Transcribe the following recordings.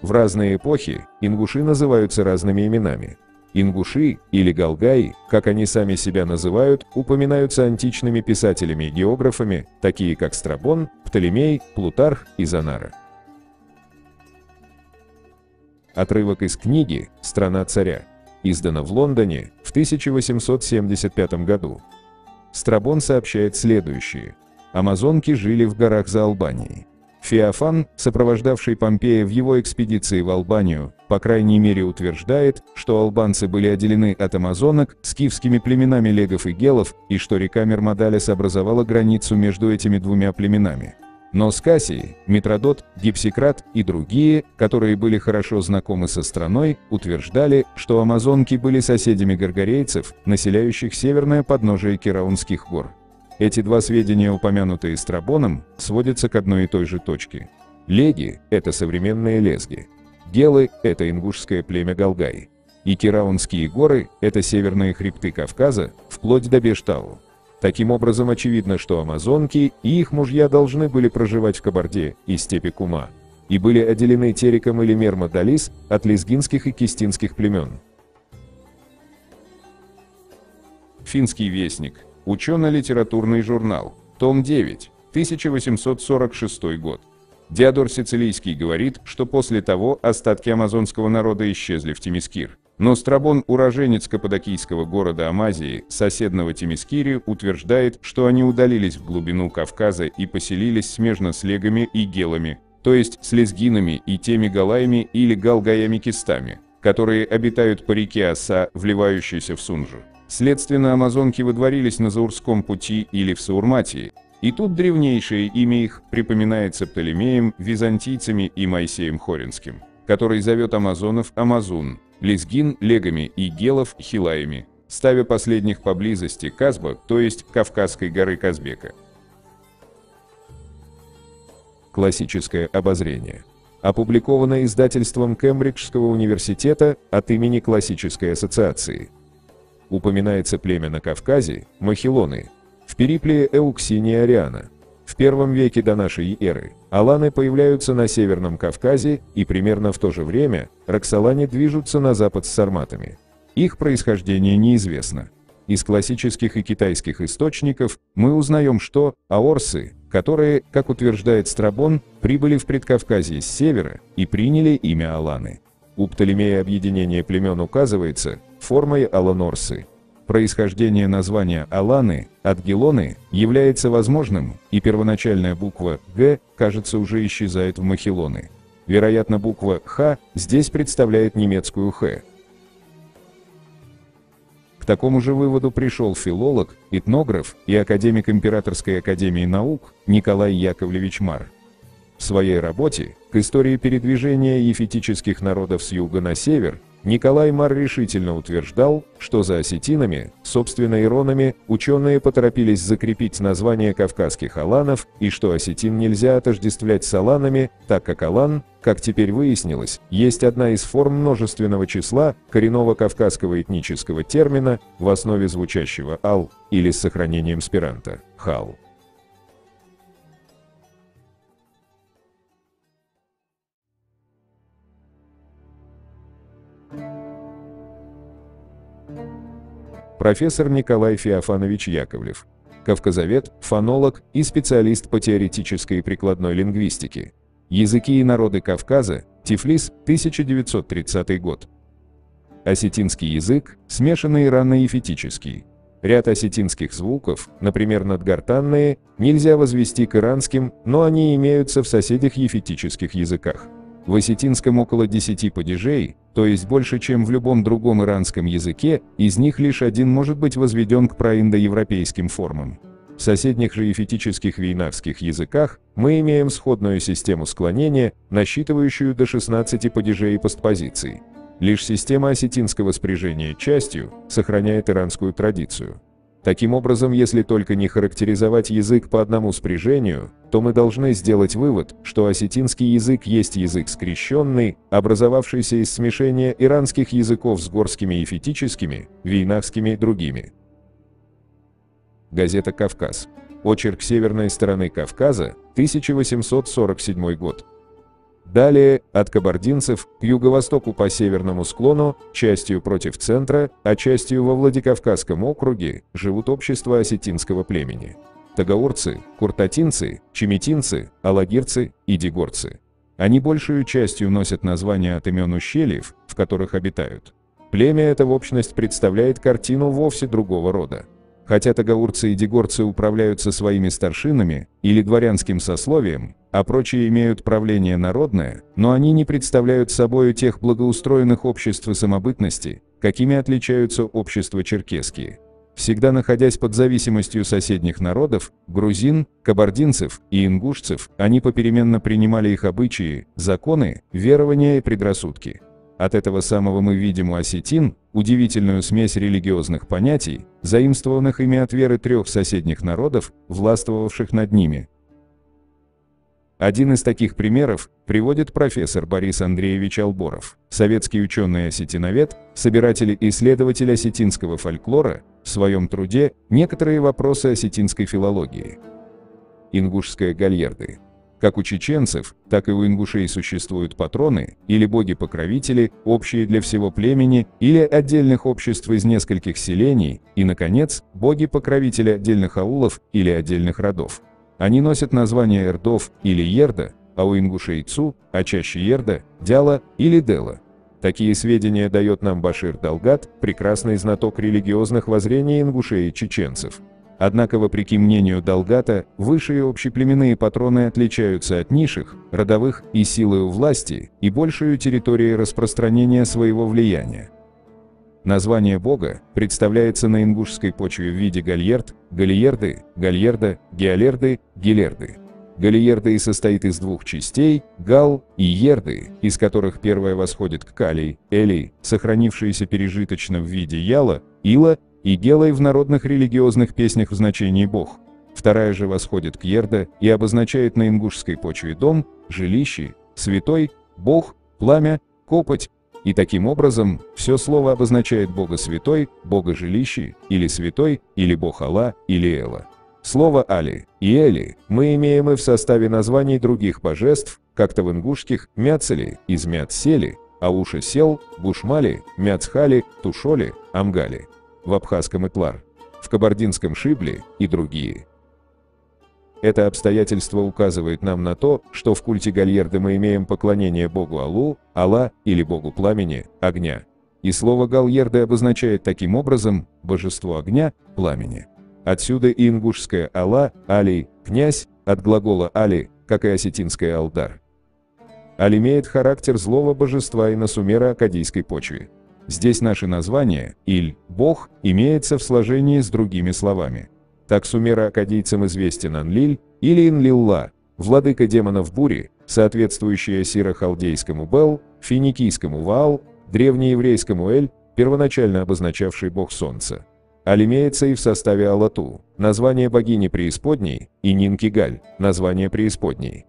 В разные эпохи ингуши называются разными именами. Ингуши, или галгаи, как они сами себя называют, упоминаются античными писателями и географами, такие как Страбон, Птолемей, Плутарх и Занара. Отрывок из книги «Страна царя», издана в Лондоне в 1875 году. Страбон сообщает следующее. Амазонки жили в горах за Албанией. Феофан, сопровождавший Помпея в его экспедиции в Албанию, по крайней мере утверждает, что албанцы были отделены от амазонок скифскими племенами легов и гелов, и что река Мермодалес образовала границу между этими двумя племенами. Но Скасий, Митродот, Гипсикрат и другие, которые были хорошо знакомы со страной, утверждали, что амазонки были соседями горгорейцев, населяющих северное подножие Кераунских гор. Эти два сведения, упомянутые Страбоном, сводятся к одной и той же точке. Леги – это современные лезги. Гелы – это ингушское племя Галгаи. И Кераунские горы – это северные хребты Кавказа, вплоть до Бештау. Таким образом, очевидно, что амазонки и их мужья должны были проживать в Кабарде и степи Кума, и были отделены Тереком или Мермодалис от лезгинских и кистинских племен. Финский вестник. Учено-литературный журнал. Том 9. 1846 год. Диодор Сицилийский говорит, что после того остатки амазонского народа исчезли в Темискир. Но Страбон, уроженец каппадокийского города Амазии, соседнего Темискири, утверждает, что они удалились в глубину Кавказа и поселились смежно с легами и гелами, то есть с лезгинами и теми галаями или галгаями-кистами, которые обитают по реке Оса, вливающейся в Сунжу. Следственно, амазонки выдворились на Заурском пути или в Саурматии, и тут древнейшее имя их припоминается Птолемеем, византийцами и Моисеем Хоринским, который зовет амазонов Амазун, лезгин легами и гелов хилаями, ставя последних поблизости Казба, то есть Кавказской горы Казбека. Классическое обозрение. Опубликовано издательством Кембриджского университета от имени Классической ассоциации. Упоминается племя на Кавказе – Махилоны. В перипле Эуксинии Ариана. В первом веке до нашей эры аланы появляются на Северном Кавказе, и примерно в то же время роксолане движутся на запад с сарматами. Их происхождение неизвестно. Из классических и китайских источников мы узнаем, что аорсы, которые, как утверждает Страбон, прибыли в Предкавказье с севера и приняли имя аланы. У Птолемея объединение племен указывается формой аланорсы. Происхождение названия аланы от гелоны является возможным, и первоначальная буква «г», кажется, уже исчезает в махилоны. Вероятно, буква «х» здесь представляет немецкую «х». К такому же выводу пришел филолог, этнограф и академик Императорской академии наук Николай Яковлевич Мар. В своей работе «К истории передвижения ефетических народов с юга на север» Николай Мар решительно утверждал, что за осетинами, собственно иронами, ученые поторопились закрепить название кавказских аланов, и что осетин нельзя отождествлять с аланами, так как алан, как теперь выяснилось, есть одна из форм множественного числа, коренного кавказского этнического термина, в основе звучащего «ал» или с сохранением спиранта «хал». Профессор Николай Феофанович Яковлев. Кавказовед, фонолог и специалист по теоретической и прикладной лингвистике. Языки и народы Кавказа. Тифлис, 1930 год. Осетинский язык, смешанный ирано-ефетический. Ряд осетинских звуков, например, надгортанные, нельзя возвести к иранским, но они имеются в соседних ефетических языках. В осетинском около 10 падежей, то есть больше, чем в любом другом иранском языке, из них лишь один может быть возведен к праиндоевропейским формам. В соседних же ефетических вейнахских языках мы имеем сходную систему склонения, насчитывающую до 16 падежей и постпозиций. Лишь система осетинского спряжения частью сохраняет иранскую традицию. Таким образом, если только не характеризовать язык по одному спряжению, то мы должны сделать вывод, что осетинский язык есть язык скрещенный, образовавшийся из смешения иранских языков с горскими ефетическими, вейнахскими и другими. Газета «Кавказ». Очерк северной стороны Кавказа, 1847 год. Далее, от кабардинцев к юго-востоку по северному склону, частью против центра, а частью во Владикавказском округе, живут общества осетинского племени. Тагаурцы, куртатинцы, чеметинцы, алагирцы и дигорцы. Они большую частью носят названия от имен ущельев, в которых обитают. Племя это в общность представляет картину вовсе другого рода. Хотя тагаурцы и дигорцы управляются своими старшинами или дворянским сословием, а прочие имеют правление народное, но они не представляют собою тех благоустроенных обществ и самобытности, какими отличаются общества черкесские. Всегда находясь под зависимостью соседних народов, грузин, кабардинцев и ингушцев, они попеременно принимали их обычаи, законы, верования и предрассудки. От этого самого мы видим у осетин удивительную смесь религиозных понятий, заимствованных ими от веры трех соседних народов, властвовавших над ними. Один из таких примеров приводит профессор Борис Андреевич Алборов, советский ученый-осетиновед, собиратель и исследователь осетинского фольклора, в своем труде «Некоторые вопросы осетинской филологии». Ингушская гальерды. Как у чеченцев, так и у ингушей существуют патроны, или боги-покровители, общие для всего племени, или отдельных обществ из нескольких селений, и, наконец, боги-покровители отдельных аулов или отдельных родов. Они носят названия эрдов или ерда, а у ингушей цу, а чаще ерда, дяла или дела. Такие сведения дает нам Башир Далгат, прекрасный знаток религиозных воззрений ингушей и чеченцев. Однако, вопреки мнению Далгата, высшие общеплеменные патроны отличаются от низших, родовых и силою власти, и большую территорией распространения своего влияния. Название бога представляется на ингушской почве в виде гальерд, галиерды, гальерда, геолерды, гилерды. Галиерды состоит из двух частей – гал и ерды, из которых первая восходит к калий, элей, сохранившиеся пережиточно в виде яла, ила, и гелой в народных религиозных песнях в значении «бог». Вторая же восходит к ерда и обозначает на ингушской почве дом, жилище, святой, бог, пламя, копоть, и таким образом все слово обозначает бога святой, бога жилище, или святой, или бог Алла, или Эла. Слово Али и Эли мы имеем и в составе названий других божеств, как-то в ингушских Мяцели из Мяцсели, Ауша Сел, Бушмали, Мяцхали, Тушоли, Амгали, в абхазском Итлар, в кабардинском Шибли и другие. Это обстоятельство указывает нам на то, что в культе гальерды мы имеем поклонение богу Аллу, Алла или богу пламени, огня. И слово гальерды обозначает таким образом божество огня, пламени. Отсюда и ингушская Алла, Али, князь, от глагола Али, как и осетинская Алдар. Аль имеет характер злого божества и на сумеро-аккадийской почве. Здесь наше название, Иль, Бог, имеется в сложении с другими словами. Так сумеро-аккадийцам известен Анлиль или Инлилла, владыка демонов бури, соответствующая сиро-халдейскому Бел, финикийскому Ваал, древнееврейскому Эль, первоначально обозначавший бог солнца. Аль имеется и в составе Алату, название богини преисподней, и Нинкигаль, название преисподней.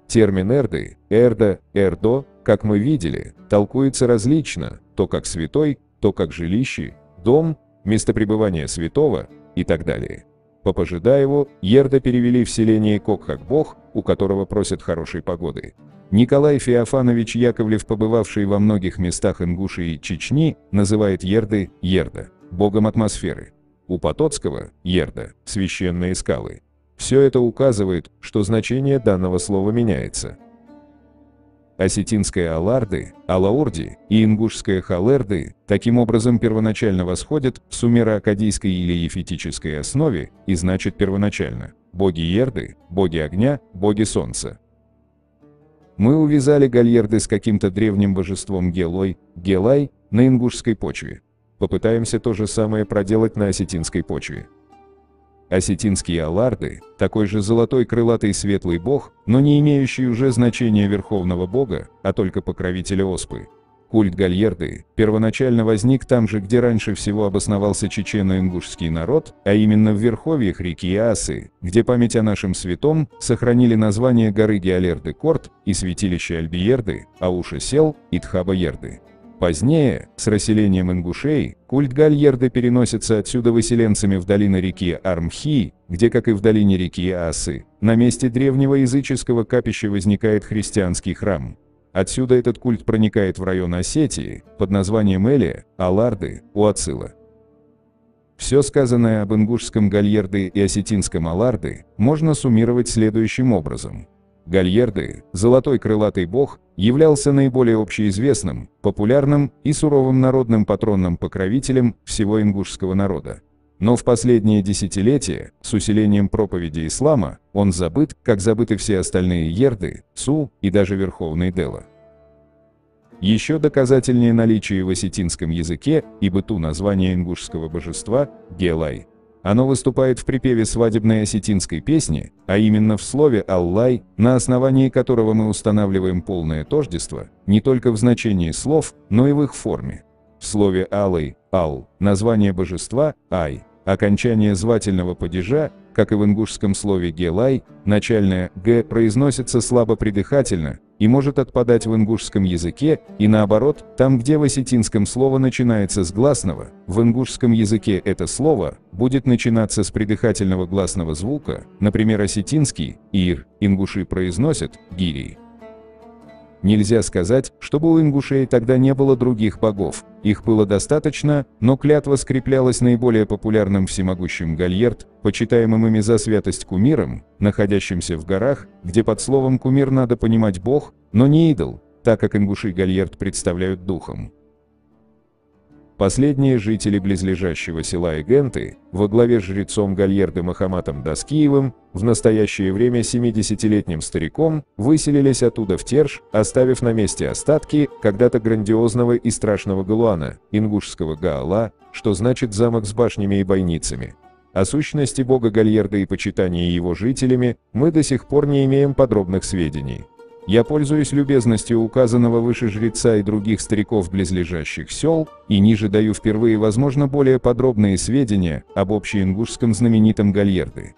Термин эрды, эрда, эрдо, как мы видели, толкуется различно, то как святой, то как жилище, дом, место пребывания святого и так далее. По Пожидаеву, ерда перевели в селение Кок как бог, у которого просят хорошей погоды. Николай Феофанович Яковлев, побывавший во многих местах Ингушии и Чечни, называет ерды ерда, богом атмосферы. У Потоцкого – ерда, священные скалы. Все это указывает, что значение данного слова меняется. Осетинская Аларды, Алаурди и ингушская Халерды таким образом первоначально восходят в сумеро-аккадийской или ефетической основе и значит первоначально боги ерды, боги огня, боги солнца. Мы увязали гальерды с каким-то древним божеством Гелой, Гелай, на ингушской почве. Попытаемся то же самое проделать на осетинской почве. Осетинские Аларды – такой же золотой крылатый светлый бог, но не имеющий уже значения верховного бога, а только покровителя Оспы. Культ гальерды первоначально возник там же, где раньше всего обосновался чечено-ингушский народ, а именно в верховьях реки Асы, где память о нашем святом сохранили название горы Геолерды-Корт и святилище Альбиерды, Ауша-Сел и Тхаба-Ерды. Позднее, с расселением ингушей, культ Гальерды переносится отсюда выселенцами в долины реки Армхи, где, как и в долине реки Асы, на месте древнего языческого капища возникает христианский храм. Отсюда этот культ проникает в район Осетии, под названием Элия, Аларды, у Ацила. Все сказанное об ингушском Гальерды и осетинском Аларды можно суммировать следующим образом. Гальерды, золотой крылатый бог, являлся наиболее общеизвестным, популярным и суровым народным патронным покровителем всего ингушского народа. Но в последние десятилетия, с усилением проповеди ислама, он забыт, как забыты все остальные ерды, су и даже верховный Дела. Еще доказательнее наличие в осетинском языке и быту названия ингушского божества – Гелай. Оно выступает в припеве свадебной осетинской песни, а именно в слове «Аллай», на основании которого мы устанавливаем полное тождество, не только в значении слов, но и в их форме. В слове «Алай» – «Ал» – название божества – «Ай», окончание звательного падежа, как и в ингушском слове «Гелай», начальное «г» произносится слабо-придыхательно и может отпадать в ингушском языке, и наоборот, там, где в осетинском слово начинается с гласного, в ингушском языке это слово будет начинаться с придыхательного гласного звука, например, осетинский «ир» ингуши произносят «гири». Нельзя сказать, чтобы у ингушей тогда не было других богов, их было достаточно, но клятва скреплялась наиболее популярным всемогущим Гальерд, почитаемым ими за святость кумиром, находящимся в горах, где под словом кумир надо понимать бог, но не идол, так как ингуши Гальерд представляют духом. Последние жители близлежащего села Эгенты, во главе с жрецом Гальерды Махаматом Даскиевым, в настоящее время 70-летним стариком, выселились оттуда в Терш, оставив на месте остатки когда-то грандиозного и страшного Галуана, ингушского Гаала, что значит замок с башнями и бойницами. О сущности бога Гальерды и почитании его жителями мы до сих пор не имеем подробных сведений. Я пользуюсь любезностью указанного выше жреца и других стариков близлежащих сел, и ниже даю впервые, возможно, более подробные сведения об общеингушском знаменитом Гальерды.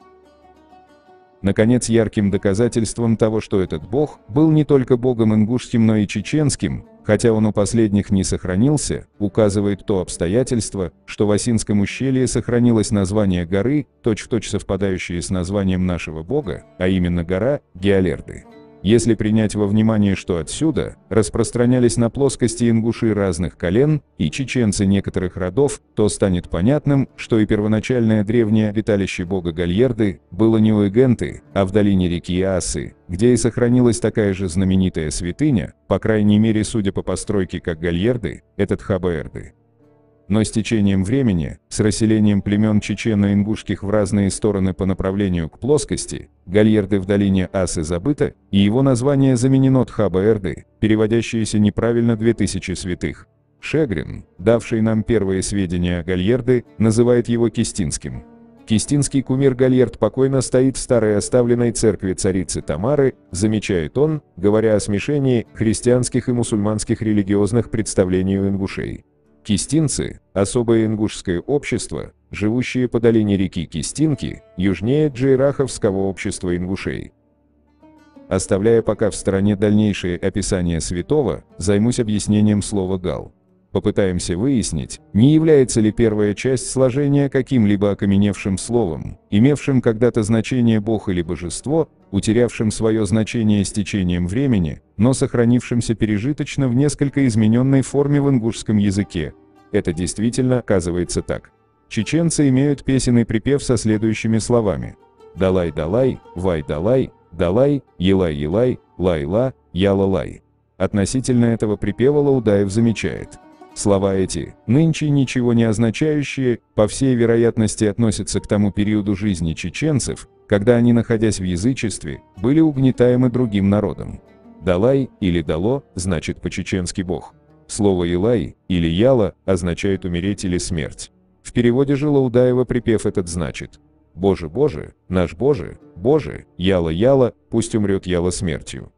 Наконец, ярким доказательством того, что этот бог был не только богом ингушским, но и чеченским, хотя он у последних не сохранился, указывает то обстоятельство, что в Осинском ущелье сохранилось название горы, точь-в-точь совпадающее с названием нашего бога, а именно гора Геолерды. Если принять во внимание, что отсюда распространялись на плоскости ингуши разных колен и чеченцы некоторых родов, то станет понятным, что и первоначальное древнее обиталище бога Гальерды было не у Эгенты, а в долине реки Асы, где и сохранилась такая же знаменитая святыня, по крайней мере, судя по постройке как Гальерды, этот Хабаэрды. Но с течением времени, с расселением племен чечено-ингушских в разные стороны по направлению к плоскости, Гальерды в долине Асы забыто, и его название заменено Тхабаэрды, переводящееся неправильно 2000 святых. Шегрин, давший нам первые сведения о Гальерды, называет его Кистинским. Кистинский кумир Гальерд покойно стоит в старой оставленной церкви царицы Тамары, замечает он, говоря о смешении христианских и мусульманских религиозных представлений у ингушей. Кистинцы – особое ингушское общество, живущее по долине реки Кистинки, южнее Джейраховского общества ингушей. Оставляя пока в стороне дальнейшее описание святого, займусь объяснением слова «гал». Попытаемся выяснить, не является ли первая часть сложения каким-либо окаменевшим словом, имевшим когда-то значение бог или божество, утерявшим свое значение с течением времени, но сохранившимся пережиточно в несколько измененной форме в ингушском языке. Это действительно оказывается так. Чеченцы имеют песенный припев со следующими словами: «Далай-далай, вай-далай, далай, елай-елай, лай-ла, яла-лай». Относительно этого припева Лаудаев замечает: слова эти, нынче ничего не означающие, по всей вероятности относятся к тому периоду жизни чеченцев, когда они, находясь в язычестве, были угнетаемы другим народом. Далай или дало значит по-чеченски бог. Слово илай или яла означает умереть или смерть. В переводе же Лаудаева припев этот значит: Боже, Боже, наш Боже, Боже, яла-яла, пусть умрет яла смертью.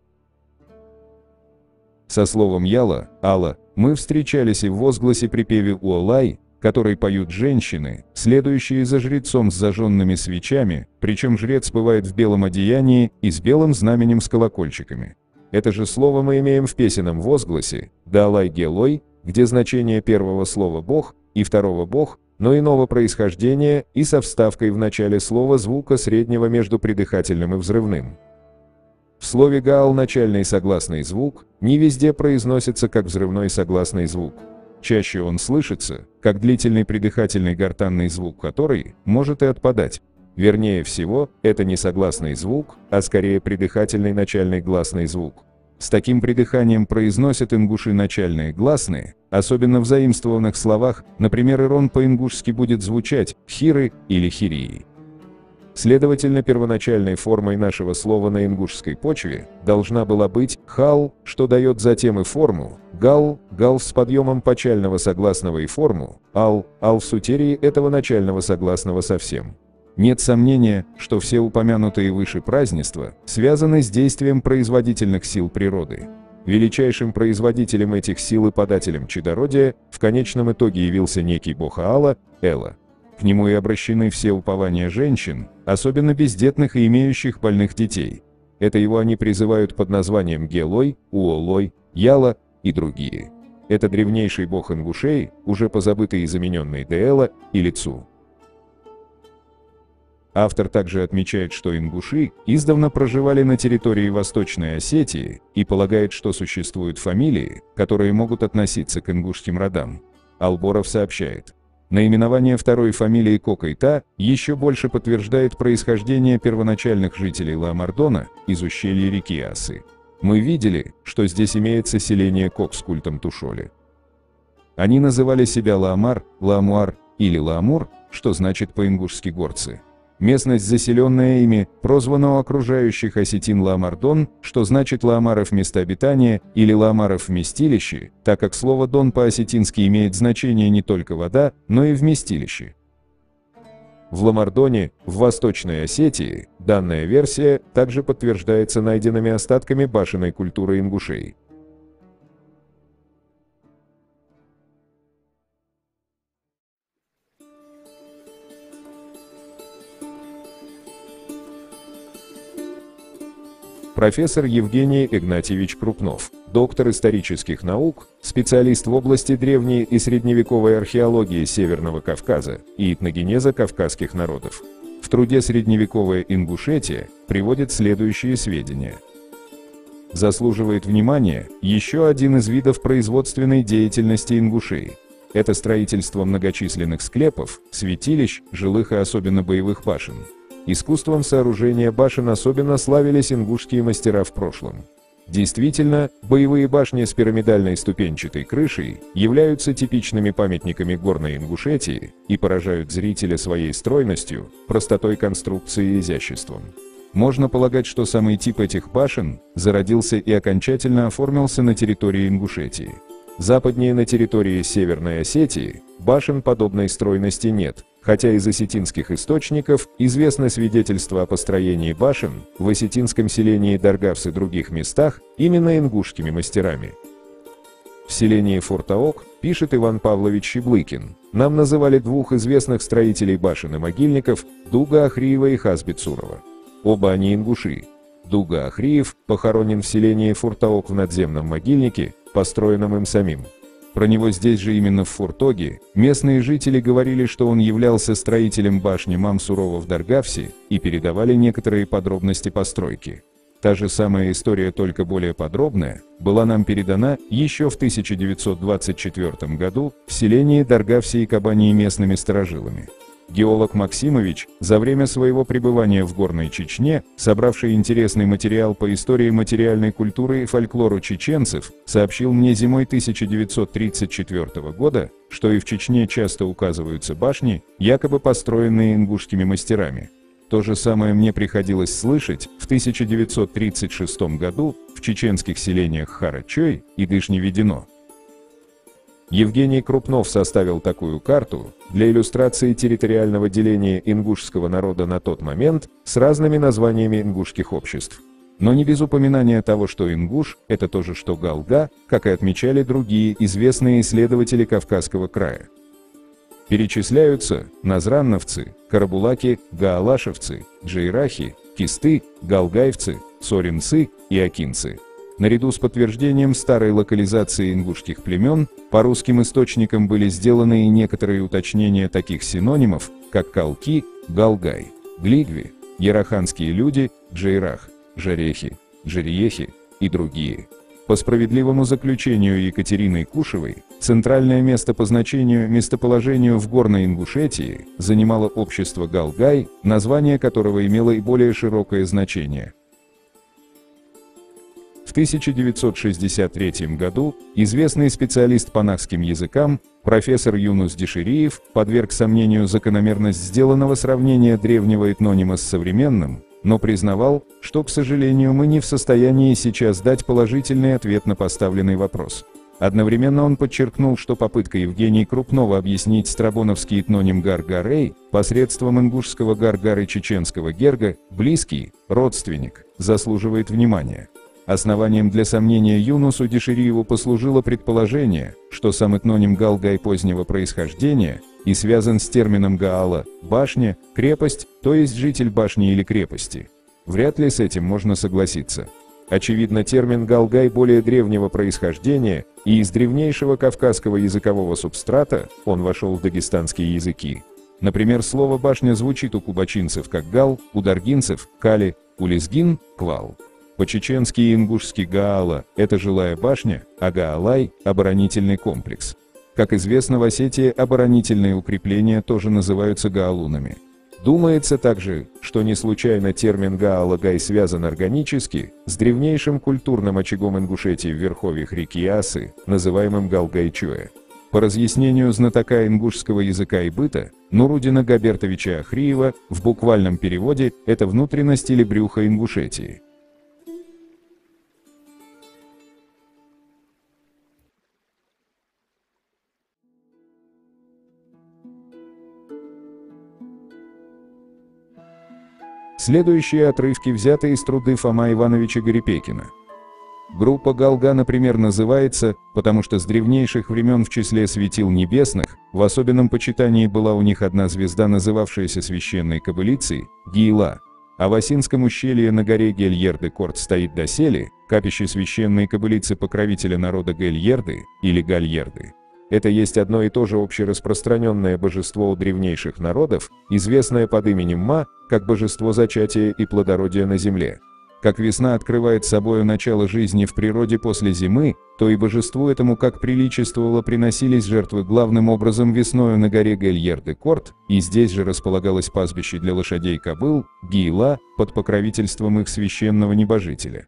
Со словом яла, ала, мы встречались и в возгласе припеве уолай, который поют женщины, следующие за жрецом с зажженными свечами, причем жрец бывает в белом одеянии и с белым знаменем с колокольчиками. Это же слово мы имеем в песенном возгласе «Далай гелой», где значение первого слова «бог» и второго «бог», но иного происхождения и со вставкой в начале слова звука среднего между придыхательным и взрывным. В слове «гаал» начальный согласный звук не везде произносится как взрывной согласный звук. Чаще он слышится как длительный придыхательный гортанный звук, который может и отпадать. Вернее всего, это не согласный звук, а скорее придыхательный начальный гласный звук. С таким придыханием произносят ингуши начальные гласные, особенно в заимствованных словах, например, ирон по-ингушски будет звучать «хиры» или «хирии». Следовательно, первоначальной формой нашего слова на ингушской почве должна была быть «хал», что дает затем и форму «гал», «гал» с подъемом почального согласного и форму «ал», «ал» в сутерии этого начального согласного совсем. Нет сомнения, что все упомянутые выше празднества связаны с действием производительных сил природы. Величайшим производителем этих сил и подателем чадородия в конечном итоге явился некий бог Аала, Эла. К нему и обращены все упования женщин, особенно бездетных и имеющих больных детей. Это его они призывают под названием Гелой, Уолой, Яла и другие. Это древнейший бог ингушей, уже позабытый и замененный Деэла или Цу. Автор также отмечает, что ингуши издавна проживали на территории Восточной Осетии и полагает, что существуют фамилии, которые могут относиться к ингушским родам. Алборов сообщает: наименование второй фамилии Кокайта еще больше подтверждает происхождение первоначальных жителей Ла-Мардона из ущелья реки Асы. Мы видели, что здесь имеется селение Кок с культом Тушоли. Они называли себя Ла-Амар, Ла-Муар или Ла-Амур, что значит по-ингушски горцы. Местность, заселенная ими, прозвана у окружающих осетин Ла-Мардон, что значит Ла-Амаров место обитания или Ла-Амаров вместилище, так как слово «дон» по-осетински имеет значение не только вода, но и вместилище. В Ла-Мардоне, в Восточной Осетии, данная версия также подтверждается найденными остатками башенной культуры ингушей. Профессор Евгений Игнатьевич Крупнов, доктор исторических наук, специалист в области древней и средневековой археологии Северного Кавказа и этногенеза кавказских народов. В труде «Средневековая Ингушетия» приводит следующие сведения. Заслуживает внимания еще один из видов производственной деятельности ингушей. Это строительство многочисленных склепов, святилищ, жилых и особенно боевых башен. Искусством сооружения башен особенно славились ингушские мастера в прошлом. Действительно, боевые башни с пирамидальной ступенчатой крышей являются типичными памятниками горной Ингушетии и поражают зрителя своей стройностью, простотой конструкции и изяществом. Можно полагать, что самый тип этих башен зародился и окончательно оформился на территории Ингушетии. Западнее на территории Северной Осетии башен подобной стройности нет, хотя из осетинских источников известно свидетельство о построении башен в осетинском селении Даргавс и других местах именно ингушскими мастерами. В селении Фортаок, пишет Иван Павлович Щеблыкин, нам называли двух известных строителей башен и могильников Дуга Ахриева и Хазбецурова. Оба они ингуши. Дуга Ахриев похоронен в селении Фортаок в надземном могильнике, построенном им самим. Про него здесь же именно в Фортоге местные жители говорили, что он являлся строителем башни Мамсурова в Даргавсе и передавали некоторые подробности постройки. Та же самая история, только более подробная, была нам передана еще в 1924 году в селении Даргавсе и Кабании местными старожилами. Геолог Максимович, за время своего пребывания в Горной Чечне, собравший интересный материал по истории материальной культуры и фольклору чеченцев, сообщил мне зимой 1934 года, что и в Чечне часто указываются башни, якобы построенные ингушскими мастерами. То же самое мне приходилось слышать в 1936 году в чеченских селениях Хара-Чой и Дышни-Ведено. Евгений Крупнов составил такую карту для иллюстрации территориального деления ингушского народа на тот момент с разными названиями ингушских обществ. Но не без упоминания того, что ингуш – это то же, что галга, как и отмечали другие известные исследователи Кавказского края. Перечисляются назранновцы, карабулаки, гаалашевцы, джейрахи, кисты, галгаевцы, соринцы и акинцы. Наряду с подтверждением старой локализации ингушских племен, по русским источникам были сделаны и некоторые уточнения таких синонимов, как калки, галгай, глигви, яраханские люди, джейрах, жарехи, джариехи и другие. По справедливому заключению Екатерины Кушевой, центральное место по местоположению в Горной Ингушетии занимало общество галгай, название которого имело и более широкое значение. В 1963 году известный специалист по нахским языкам, профессор Юнус Дишириев, подверг сомнению закономерность сделанного сравнения древнего этнонима с современным, но признавал, что, к сожалению, мы не в состоянии сейчас дать положительный ответ на поставленный вопрос. Одновременно он подчеркнул, что попытка Евгения Крупнова объяснить страбоновский этноним Гаргарей посредством ингушского Гаргар и чеченского Герга, близкий, родственник, заслуживает внимания. Основанием для сомнения Юнусу Дишириеву послужило предположение, что сам этноним галгай позднего происхождения и связан с термином гаала – башня, крепость, то есть житель башни или крепости. Вряд ли с этим можно согласиться. Очевидно, термин галгай более древнего происхождения, и из древнейшего кавказского языкового субстрата он вошел в дагестанские языки. Например, слово «башня» звучит у кубачинцев как гал, у даргинцев – кали, у лезгин – квал. По-чеченски и ингушски гаала – это жилая башня, а гаалай – оборонительный комплекс. Как известно, в Осетии оборонительные укрепления тоже называются гаалунами. Думается также, что не случайно термин гаала-гай связан органически с древнейшим культурным очагом Ингушетии в верховьях реки Асы, называемым Галгай-Чуэ. По разъяснению знатока ингушского языка и быта, Нурудина Габертовича Ахриева, в буквальном переводе это внутренность или брюхо Ингушетии. Следующие отрывки взяты из труды Фома Ивановича Гарипекина. Группа Галга, например, называется, потому что с древнейших времен в числе светил небесных, в особенном почитании была у них одна звезда, называвшаяся священной кобылицей – Гейла. А в Осинском ущелье на горе Гельерды-Корт стоит доселе капище священной кобылицы покровителя народа Гельерды или Гальерды. Это есть одно и то же общераспространенное божество у древнейших народов, известное под именем Ма, как божество зачатия и плодородия на земле. Как весна открывает собою начало жизни в природе после зимы, то и божеству этому, как приличествовало, приносились жертвы главным образом весною на горе Гельерды-Корт, и здесь же располагалось пастбище для лошадей-кобыл, Гейла, под покровительством их священного небожителя.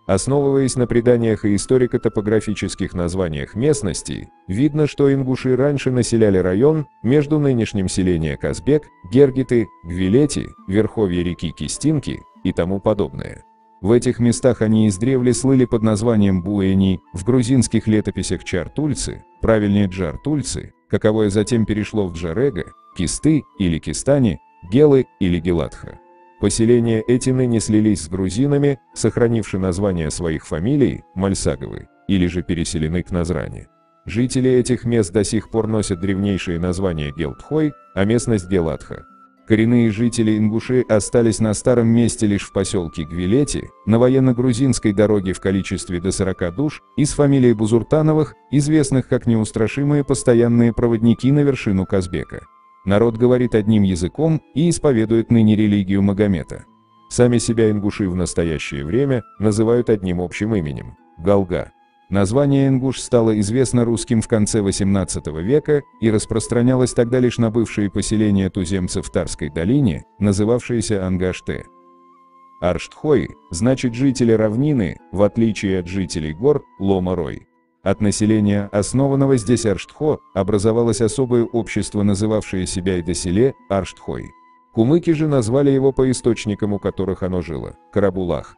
Основываясь на преданиях и историко-топографических названиях местностей, видно, что ингуши раньше населяли район между нынешним селением Казбек, Гергиты, Гвилети, верховье реки Кистинки и тому подобное. В этих местах они издревле слыли под названием Буэни, в грузинских летописях Чартульцы, правильнее Джартульцы, каковое затем перешло в Джарега, Кисты или Кистани, Гелы или Геладха. Поселения эти ныне слились с грузинами, сохранивши названия своих фамилий, Мальсаговы, или же переселены к Назране. Жители этих мест до сих пор носят древнейшие названия Гелтхой, а местность Геладха. Коренные жители ингуши остались на старом месте лишь в поселке Гвилети, на военно-грузинской дороге в количестве до 40 душ, из фамилии Бузуртановых, известных как неустрашимые постоянные проводники на вершину Казбека. Народ говорит одним языком и исповедует ныне религию Магомета. Сами себя ингуши в настоящее время называют одним общим именем – Галга. Название ингуш стало известно русским в конце XVIII века и распространялось тогда лишь на бывшие поселения туземцев в Тарской долине, называвшиеся Ангаште. Арштхой значит жители равнины, в отличие от жителей гор, Лома-Рой. От населения, основанного здесь Арштхо, образовалось особое общество, называвшее себя и доселе Арштхой. Кумыки же назвали его по источникам, у которых оно жило – Карабулах.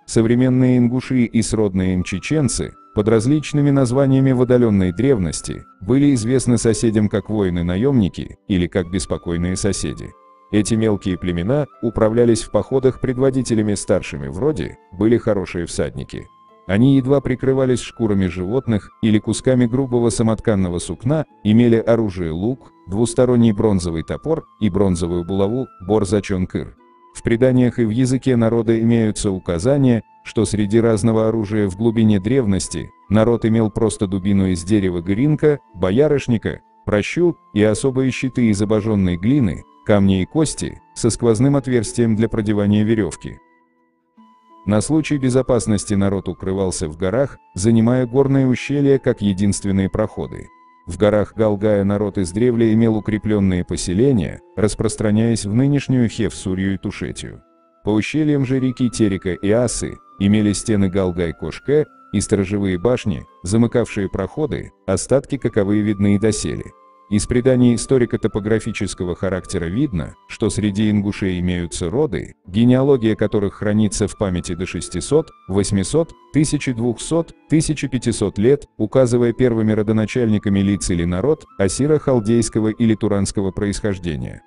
Современные ингуши и сродные им чеченцы, под различными названиями в отдаленной древности, были известны соседям как воины-наемники или как беспокойные соседи. Эти мелкие племена управлялись в походах предводителями старшими в роде, были хорошие всадники. Они едва прикрывались шкурами животных или кусками грубого самотканного сукна, имели оружие лук, двусторонний бронзовый топор и бронзовую булаву бор-зачон-кыр. В преданиях и в языке народа имеются указания, что среди разного оружия в глубине древности народ имел просто дубину из дерева гыринка, боярышника, пращу и особые щиты из обожженной глины, камня и кости со сквозным отверстием для продевания веревки. На случай безопасности народ укрывался в горах, занимая горные ущелья как единственные проходы. В горах Галгая народ издревле имел укрепленные поселения, распространяясь в нынешнюю Хевсурию и Тушетию. По ущельям же реки Терека и Асы имели стены Галгай-Кошке и сторожевые башни, замыкавшие проходы, остатки каковые видны и доселе. Из преданий историко-топографического характера видно, что среди ингушей имеются роды, генеалогия которых хранится в памяти до 600, 800, 1200, 1500 лет, указывая первыми родоначальниками лиц или народ ассиро-халдейского или туранского происхождения.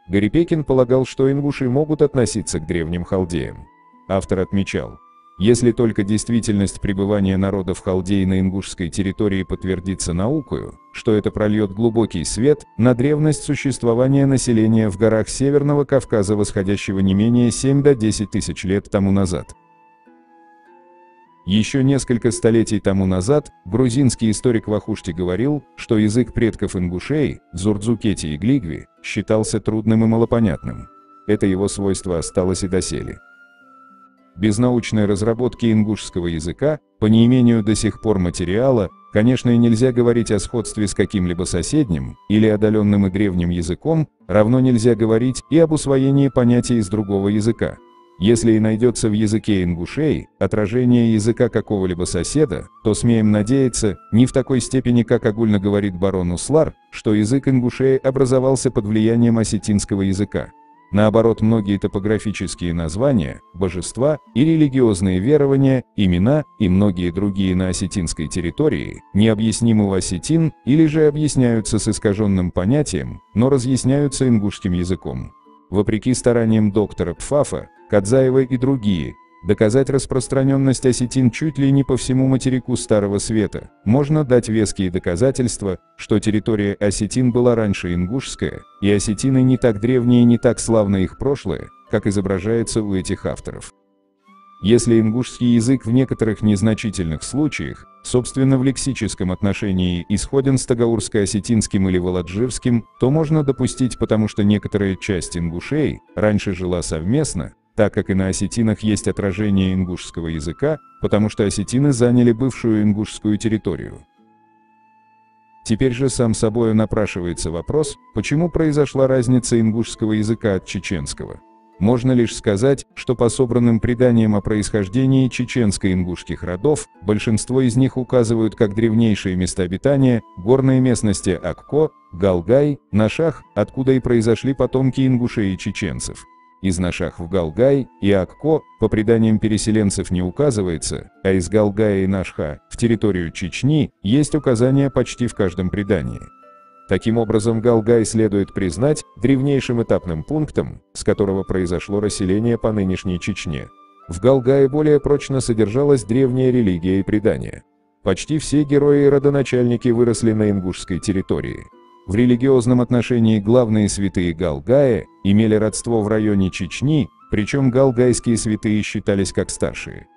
Гарипекин полагал, что ингуши могут относиться к древним халдеям. Автор отмечал: если только действительность пребывания народа в Халдее на ингушской территории подтвердится наукою, что это прольет глубокий свет на древность существования населения в горах Северного Кавказа, восходящего не менее 7 до 10 тысяч лет тому назад. Еще несколько столетий тому назад грузинский историк Вахушти говорил, что язык предков ингушей, Дзурдзукети и Глигви, считался трудным и малопонятным. Это его свойство осталось и доселе. Без научной разработки ингушского языка, по неимению до сих пор материала, конечно, и нельзя говорить о сходстве с каким-либо соседним или отдаленным и древним языком, равно нельзя говорить и об усвоении понятий из другого языка. Если и найдется в языке ингушей отражение языка какого-либо соседа, то смеем надеяться, не в такой степени, как огульно говорит барон Услар, что язык ингушей образовался под влиянием осетинского языка. Наоборот, многие топографические названия, божества и религиозные верования, имена и многие другие на осетинской территории необъяснимы у осетин или же объясняются с искаженным понятием, но разъясняются ингушским языком. Вопреки стараниям доктора Пфафа, Кадзаева и другие, доказать распространенность осетин чуть ли не по всему материку Старого Света, можно дать веские доказательства, что территория осетин была раньше ингушская, и осетины не так древние и не так славно их прошлое, как изображается у этих авторов. Если ингушский язык в некоторых незначительных случаях, собственно в лексическом отношении, исходен с тагаурско-осетинским или володжирским, то можно допустить, потому что некоторая часть ингушей раньше жила совместно, так как и на осетинах есть отражение ингушского языка, потому что осетины заняли бывшую ингушскую территорию. Теперь же сам собою напрашивается вопрос, почему произошла разница ингушского языка от чеченского. Можно лишь сказать, что по собранным преданиям о происхождении чеченско-ингушских родов, большинство из них указывают как древнейшие места обитания горные местности Акко, Галгай, Нашах, откуда и произошли потомки ингушей и чеченцев. Из Нашах в Галгай и Акко по преданиям переселенцев не указывается, а из Галгая и Нашха в территорию Чечни есть указания почти в каждом предании. Таким образом, Галгай следует признать древнейшим этапным пунктом, с которого произошло расселение по нынешней Чечне. В Галгае более прочно содержалась древняя религия и предания. Почти все герои и родоначальники выросли на ингушской территории. В религиозном отношении главные святые Галгая имели родство в районе Чечни, причем галгайские святые считались как старшие.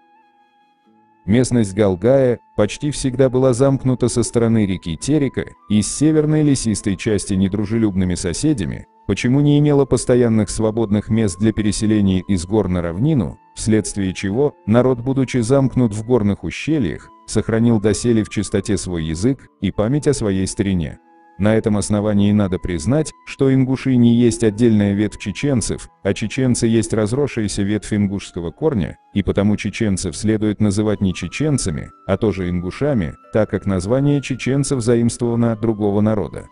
Местность Галгая почти всегда была замкнута со стороны реки Терека и с северной лесистой части недружелюбными соседями, почему не имела постоянных свободных мест для переселений из гор на равнину, вследствие чего народ, будучи замкнут в горных ущельях, сохранил доселе в чистоте свой язык и память о своей старине. На этом основании надо признать, что ингуши не есть отдельная ветвь чеченцев, а чеченцы есть разросшаяся ветвь ингушского корня, и потому чеченцев следует называть не чеченцами, а тоже ингушами, так как название чеченцев заимствовано от другого народа.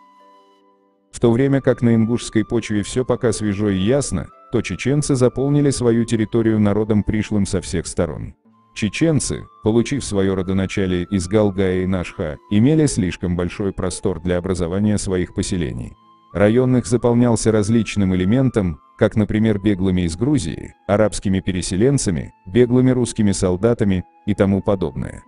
В то время как на ингушской почве все пока свежо и ясно, то чеченцы заполнили свою территорию народом пришлым со всех сторон. Чеченцы, получив свое родоначалие из Галгая и Нашха, имели слишком большой простор для образования своих поселений. Район их заполнялся различным элементом, как, например, беглыми из Грузии, арабскими переселенцами, беглыми русскими солдатами и тому подобное.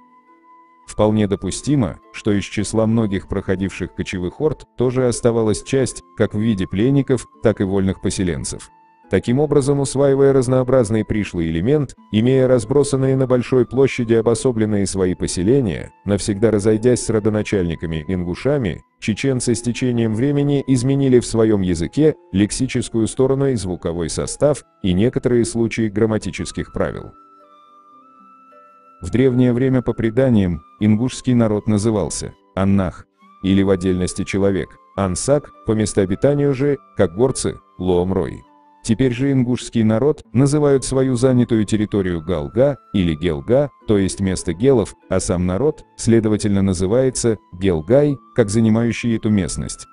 Вполне допустимо, что из числа многих проходивших кочевых орд тоже оставалась часть, как в виде пленников, так и вольных поселенцев. Таким образом, усваивая разнообразный пришлый элемент, имея разбросанные на большой площади обособленные свои поселения, навсегда разойдясь с родоначальниками-ингушами, чеченцы с течением времени изменили в своем языке лексическую сторону и звуковой состав, и некоторые случаи грамматических правил. В древнее время, по преданиям, ингушский народ назывался «аннах» или в отдельности человек, «ансак», по местообитанию же, как горцы, «лоомрой». Теперь же ингушский народ называют свою занятую территорию Галга или Гелга, то есть место гелов, а сам народ, следовательно, называется Гелгай, как занимающий эту местность.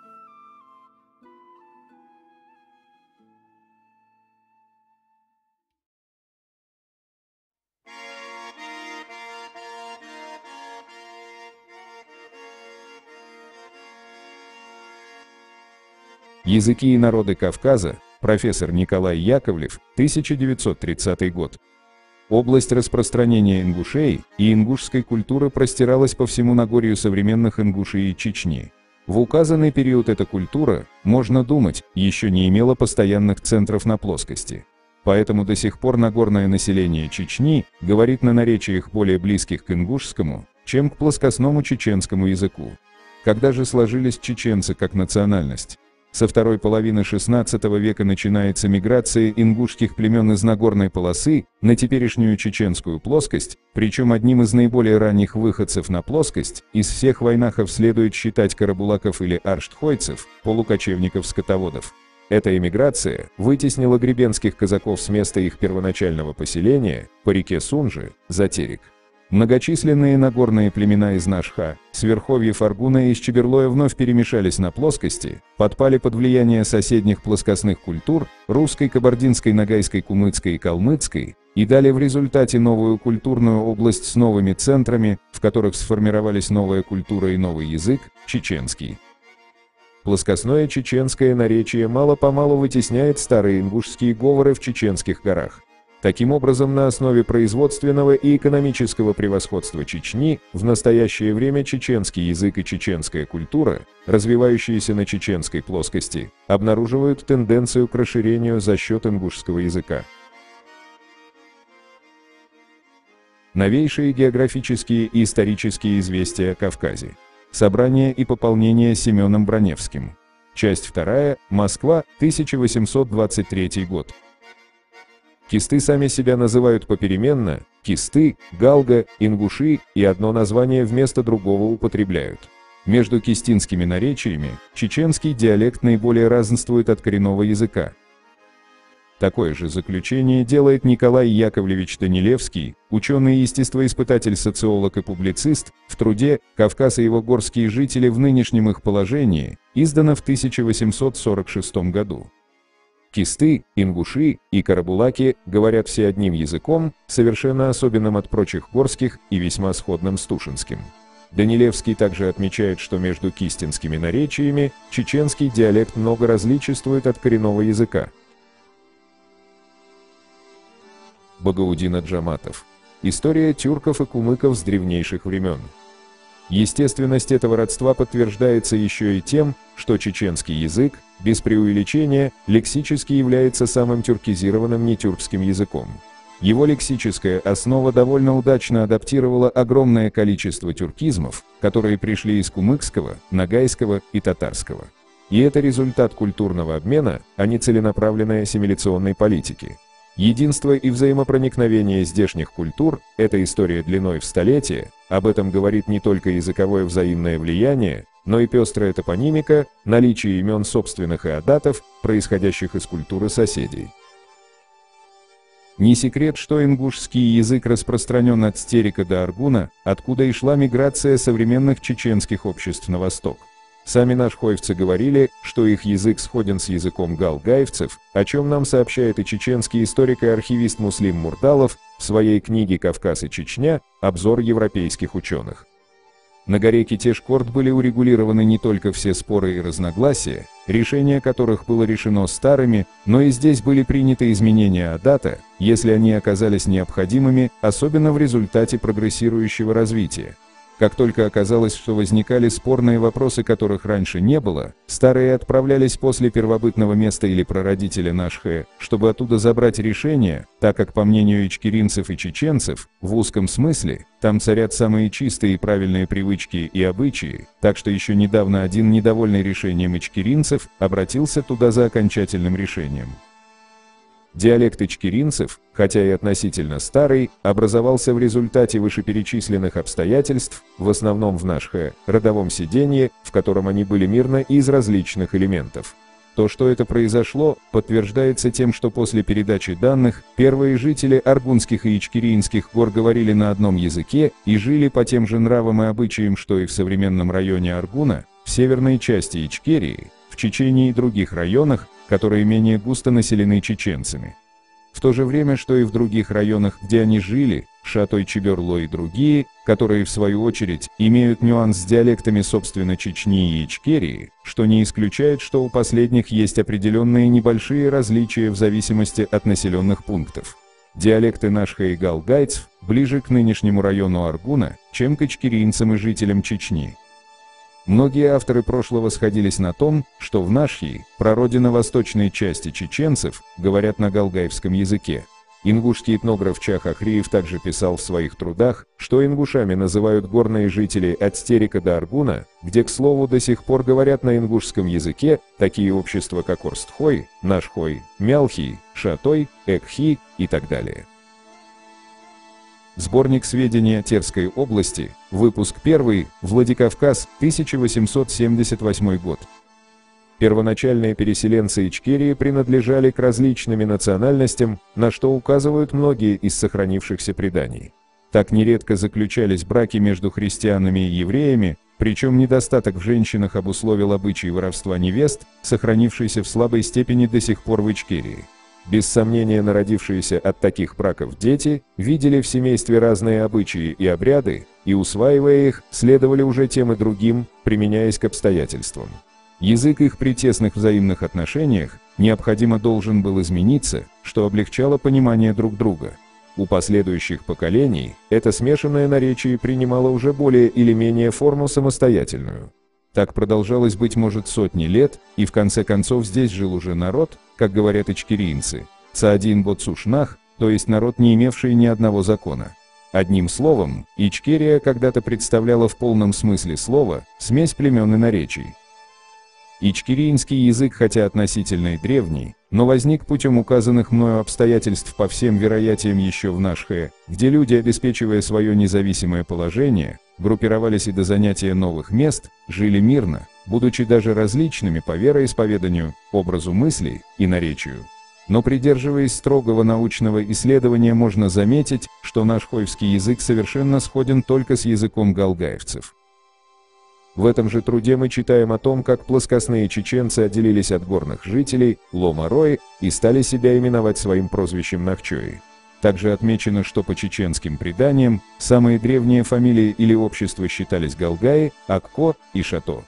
Языки и народы Кавказа. Профессор Николай Яковлев, 1930 год. Область распространения ингушей и ингушской культуры простиралась по всему Нагорью современных Ингушии и Чечни. В указанный период эта культура, можно думать, еще не имела постоянных центров на плоскости. Поэтому до сих пор нагорное население Чечни говорит на наречиях более близких к ингушскому, чем к плоскостному чеченскому языку. Когда же сложились чеченцы как национальность? Со второй половины XVI века начинается миграция ингушских племен из Нагорной полосы на теперешнюю чеченскую плоскость, причем одним из наиболее ранних выходцев на плоскость из всех войнахов следует считать карабулаков или арштхойцев, полукочевников-скотоводов. Эта эмиграция вытеснила гребенских казаков с места их первоначального поселения по реке Сунжи, за Терек. Многочисленные нагорные племена из Нашха, с верховьев Аргуна и из Чеберлоя вновь перемешались на плоскости, подпали под влияние соседних плоскостных культур, русской, кабардинской, ногайской, кумыцкой и калмыцкой, и дали в результате новую культурную область с новыми центрами, в которых сформировались новая культура и новый язык, чеченский. Плоскостное чеченское наречие мало-помалу вытесняет старые ингушские говоры в чеченских горах. Таким образом, на основе производственного и экономического превосходства Чечни, в настоящее время чеченский язык и чеченская культура, развивающиеся на чеченской плоскости, обнаруживают тенденцию к расширению за счет ингушского языка. Новейшие географические и исторические известия о Кавказе. Собрание и пополнение Семеном Броневским. Часть 2. Москва, 1823 год. Кисты сами себя называют попеременно, кисты, галга, ингуши, и одно название вместо другого употребляют. Между кистинскими наречиями чеченский диалект наиболее разнствует от коренного языка. Такое же заключение делает Николай Яковлевич Данилевский, ученый-естествоиспытатель, социолог и публицист, в труде «Кавказ и его горские жители в нынешнем их положении», издано в 1846 году. Кисты, ингуши и карабулаки говорят все одним языком, совершенно особенным от прочих горских и весьма сходным с тушинским. Данилевский также отмечает, что между кистинскими наречиями чеченский диалект много различествует от коренного языка. Багаудин Аджаматов. История тюрков и кумыков с древнейших времен. Естественность этого родства подтверждается еще и тем, что чеченский язык, без преувеличения, лексически является самым тюркизированным нетюркским языком. Его лексическая основа довольно удачно адаптировала огромное количество тюркизмов, которые пришли из кумыкского, ногайского и татарского. И это результат культурного обмена, а не целенаправленной ассимиляционной политики. Единство и взаимопроникновение здешних культур – это история длиной в столетия, об этом говорит не только языковое взаимное влияние, но и пестрая топонимика, наличие имен собственных и адатов, происходящих из культуры соседей. Не секрет, что ингушский язык распространен от Терека до Аргуна, откуда и шла миграция современных чеченских обществ на восток. Сами нашхоевцы говорили, что их язык сходен с языком галгаевцев, о чем нам сообщает и чеченский историк и архивист Муслим Мурталов в своей книге «Кавказ и Чечня. Обзор европейских ученых». На горе Китеш-Корд были урегулированы не только все споры и разногласия, решение которых было решено старыми, но и здесь были приняты изменения адата, если они оказались необходимыми, особенно в результате прогрессирующего развития. Как только оказалось, что возникали спорные вопросы, которых раньше не было, старые отправлялись после первобытного места или прародителя Нашхе, чтобы оттуда забрать решение, так как, по мнению ичкеринцев и чеченцев, в узком смысле, там царят самые чистые и правильные привычки и обычаи, так что еще недавно один недовольный решением ичкеринцев обратился туда за окончательным решением. Диалект ичкеринцев, хотя и относительно старый, образовался в результате вышеперечисленных обстоятельств, в основном в Нашхе, родовом седении, в котором они были мирно из различных элементов. То, что это произошло, подтверждается тем, что после передачи данных, первые жители Аргунских и Ичкерийских гор говорили на одном языке и жили по тем же нравам и обычаям, что и в современном районе Аргуна, в северной части Ичкерии, в Чечении и других районах, которые менее густо населены чеченцами. В то же время, что и в других районах, где они жили, Шатой, Чеберло и другие, которые в свою очередь имеют нюанс с диалектами собственно Чечни и Ичкерии, что не исключает, что у последних есть определенные небольшие различия в зависимости от населенных пунктов. Диалекты Нашха и галгайцев ближе к нынешнему району Аргуна, чем к ичкерийцам и жителям Чечни. Многие авторы прошлого сходились на том, что в Нашхи, прародина восточной части чеченцев, говорят на галгаевском языке. Ингушский этнограф Чах Ахриев также писал в своих трудах, что ингушами называют горные жители от Стерека до Аргуна, где, к слову, до сих пор говорят на ингушском языке такие общества, как Орстхой, Нашхой, Мялхий, Шатой, Экхи и так далее. Сборник сведений о Терской области, выпуск 1, Владикавказ, 1878 год. Первоначальные переселенцы Ичкерии принадлежали к различным национальностям, на что указывают многие из сохранившихся преданий. Так нередко заключались браки между христианами и евреями, причем недостаток в женщинах обусловил обычай воровства невест, сохранившийся в слабой степени до сих пор в Ичкерии. Без сомнения, народившиеся от таких браков дети видели в семействе разные обычаи и обряды, и, усваивая их, следовали уже тем и другим, применяясь к обстоятельствам. Язык их при тесных взаимных отношениях необходимо должен был измениться, что облегчало понимание друг друга. У последующих поколений это смешанное наречие принимало уже более или менее форму самостоятельную. Так продолжалось, быть может, сотни лет, и в конце концов здесь жил уже народ, как говорят ичкерийцы, Цаадин Боцушнах, то есть народ, не имевший ни одного закона. Одним словом, Ичкерия когда-то представляла в полном смысле слова смесь племен и наречий. Ичкерийский язык, хотя относительно и древний, но возник путем указанных мною обстоятельств по всем вероятиям еще в Нашхе, где люди, обеспечивая свое независимое положение, группировались и до занятия новых мест, жили мирно, будучи даже различными по вероисповеданию, образу мыслей и наречию. Но придерживаясь строгого научного исследования, можно заметить, что нашхойский язык совершенно сходен только с языком галгаевцев. В этом же труде мы читаем о том, как плоскостные чеченцы отделились от горных жителей, Ломарои, и стали себя именовать своим прозвищем Нахчои. Также отмечено, что по чеченским преданиям самые древние фамилии или общества считались Галгаи, Акко и Шато.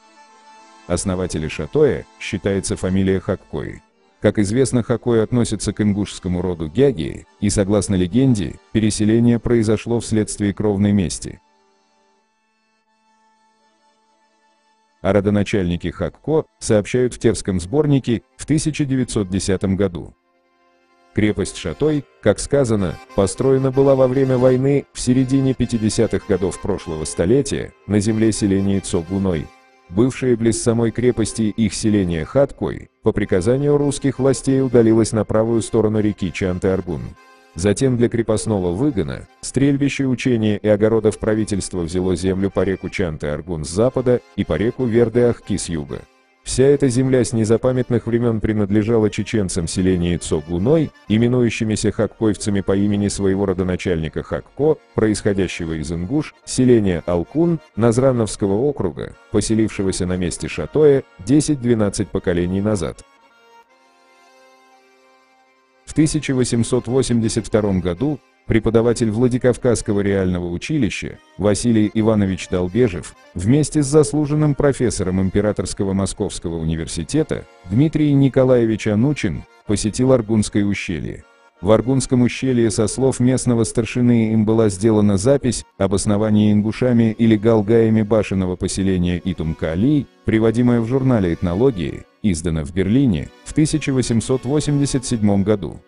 Основателем Шатоя считается фамилия Хаккои. Как известно, Хаккои относится к ингушскому роду Гягии, и, согласно легенде, переселение произошло вследствие кровной мести. О родоначальнике Хакко сообщают в Терском сборнике в 1910 году. Крепость Шатой, как сказано, построена была во время войны в середине 50-х годов прошлого столетия на земле селения Цогуной. Бывшее близ самой крепости их селение Хаткой по приказанию русских властей удалилось на правую сторону реки Чанты-Аргун. Затем для крепостного выгона, стрельбища, учения и огородов правительство взяло землю по реку Чанты-Аргун с запада и по реку Верде-Ахки с юга. Вся эта земля с незапамятных времен принадлежала чеченцам селения Цогуной, именующимися хаккоевцами по имени своего родоначальника Хакко, происходящего из Ингуш, селения Алкун, Назрановского округа, поселившегося на месте Шатоя 10-12 поколений назад. В 1882 году преподаватель Владикавказского реального училища Василий Иванович Долбежев вместе с заслуженным профессором Императорского Московского университета Дмитрий Николаевич Анучин посетил Аргунское ущелье. В Аргунском ущелье со слов местного старшины им была сделана запись об основании ингушами или галгаями башенного поселения Итумкали, приводимая в журнале «Этнологии», издана в Берлине в 1887 году.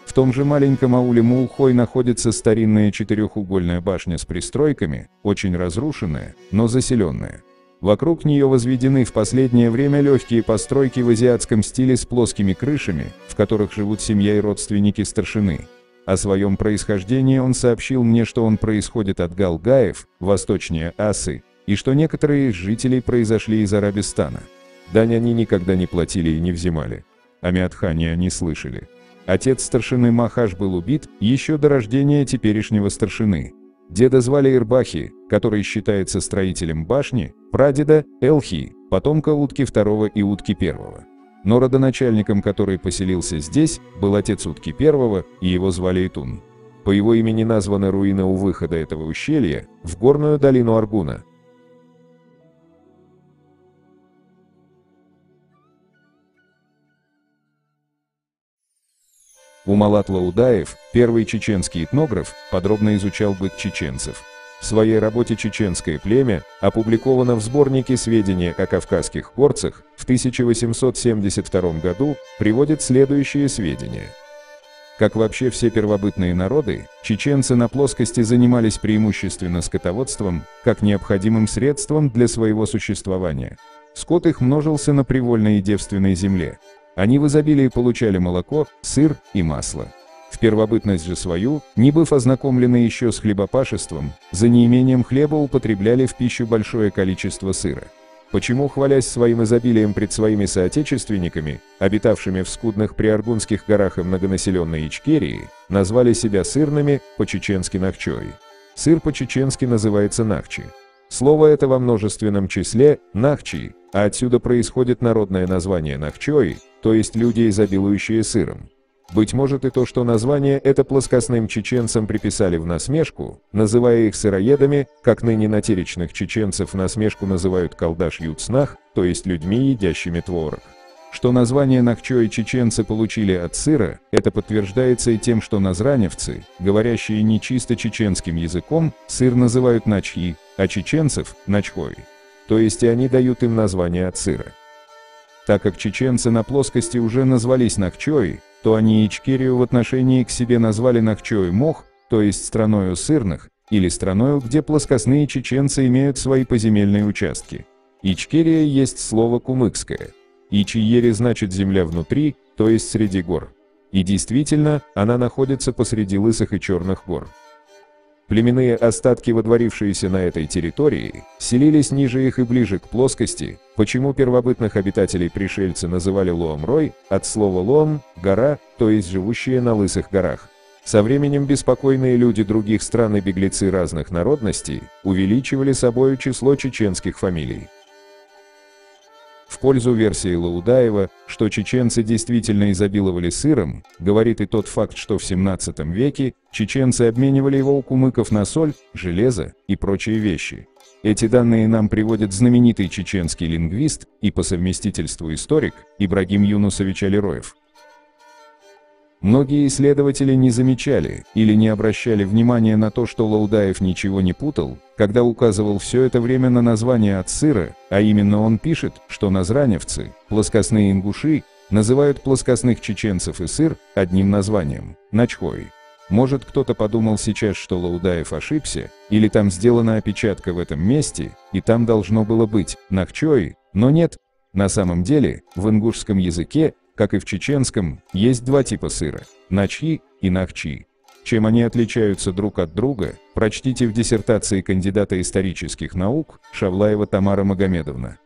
В том же маленьком ауле Мулхой находится старинная четырехугольная башня с пристройками, очень разрушенная, но заселенная. Вокруг нее возведены в последнее время легкие постройки в азиатском стиле с плоскими крышами, в которых живут семья и родственники старшины. О своем происхождении он сообщил мне, что он происходит от галгаев, восточнее Асы, и что некоторые из жителей произошли из Арабистана. Дань они никогда не платили и не взимали. О Миатхане они слышали. Отец старшины Махаш был убит еще до рождения теперешнего старшины. Деда звали Ирбахи, который считается строителем башни, прадеда – Элхи, потомка Утки II и Утки I. Но родоначальником, который поселился здесь, был отец Утки I, и его звали Итун. По его имени названы руины у выхода этого ущелья в горную долину Аргуна. Умалат Лаудаев, первый чеченский этнограф, подробно изучал быт чеченцев. В своей работе «Чеченское племя» опубликовано в сборнике «Сведения о кавказских горцах» в 1872 году, приводит следующие сведения. Как вообще все первобытные народы, чеченцы на плоскости занимались преимущественно скотоводством, как необходимым средством для своего существования. Скот их множился на привольной и девственной земле. Они в изобилии получали молоко, сыр и масло. В первобытность же свою, не быв ознакомлены еще с хлебопашеством, за неимением хлеба употребляли в пищу большое количество сыра. Почему, хвалясь своим изобилием пред своими соотечественниками, обитавшими в скудных приаргунских горах и многонаселенной Ичкерии, назвали себя сырными, по-чеченски Нахчой. Сыр по-чеченски называется Нахчи. Слово это во множественном числе «нахчи», а отсюда происходит народное название Нахчой, то есть люди, изобилующие сыром. Быть может и то, что название это плоскостным чеченцам приписали в насмешку, называя их сыроедами, как ныне натеречных чеченцев в насмешку называют колдаш-юцнах, то есть людьми, едящими творог. Что название Нахчой чеченцы получили от сыра, это подтверждается и тем, что назраневцы, говорящие не чисто чеченским языком, сыр называют начхи, а чеченцев – начхой. То есть и они дают им название от сыра. Так как чеченцы на плоскости уже назвались Нахчой, то они Ичкерию в отношении к себе назвали Нахчой-Мох, то есть страною сырных, или страною, где плоскостные чеченцы имеют свои поземельные участки. Ичкерия есть слово кумыкское. Ичиери значит земля внутри, то есть среди гор. И действительно, она находится посреди лысых и черных гор. Племенные остатки, водворившиеся на этой территории, селились ниже их и ближе к плоскости, почему первобытных обитателей пришельцы называли Лоомрой, от слова Лоом – гора, то есть живущие на лысых горах. Со временем беспокойные люди других стран и беглецы разных народностей увеличивали собою число чеченских фамилий. В пользу версии Лаудаева, что чеченцы действительно изобиловали сыром, говорит и тот факт, что в 17 веке чеченцы обменивали его у кумыков на соль, железо и прочие вещи. Эти данные нам приводит знаменитый чеченский лингвист и по совместительству историк Ибрагим Юнусович Алироев. Многие исследователи не замечали или не обращали внимания на то, что Лаудаев ничего не путал, когда указывал все это время на название от сыра, а именно он пишет, что назраневцы, плоскостные ингуши, называют плоскостных чеченцев и сыр одним названием – начхой. Может, кто-то подумал сейчас, что Лаудаев ошибся, или там сделана опечатка в этом месте, и там должно было быть «нахчой», но нет. На самом деле, в ингушском языке, как и в чеченском, есть два типа сыра – начхи и нахчи. Чем они отличаются друг от друга, прочтите в диссертации кандидата исторических наук Шавлаева Тамара Магомедовна.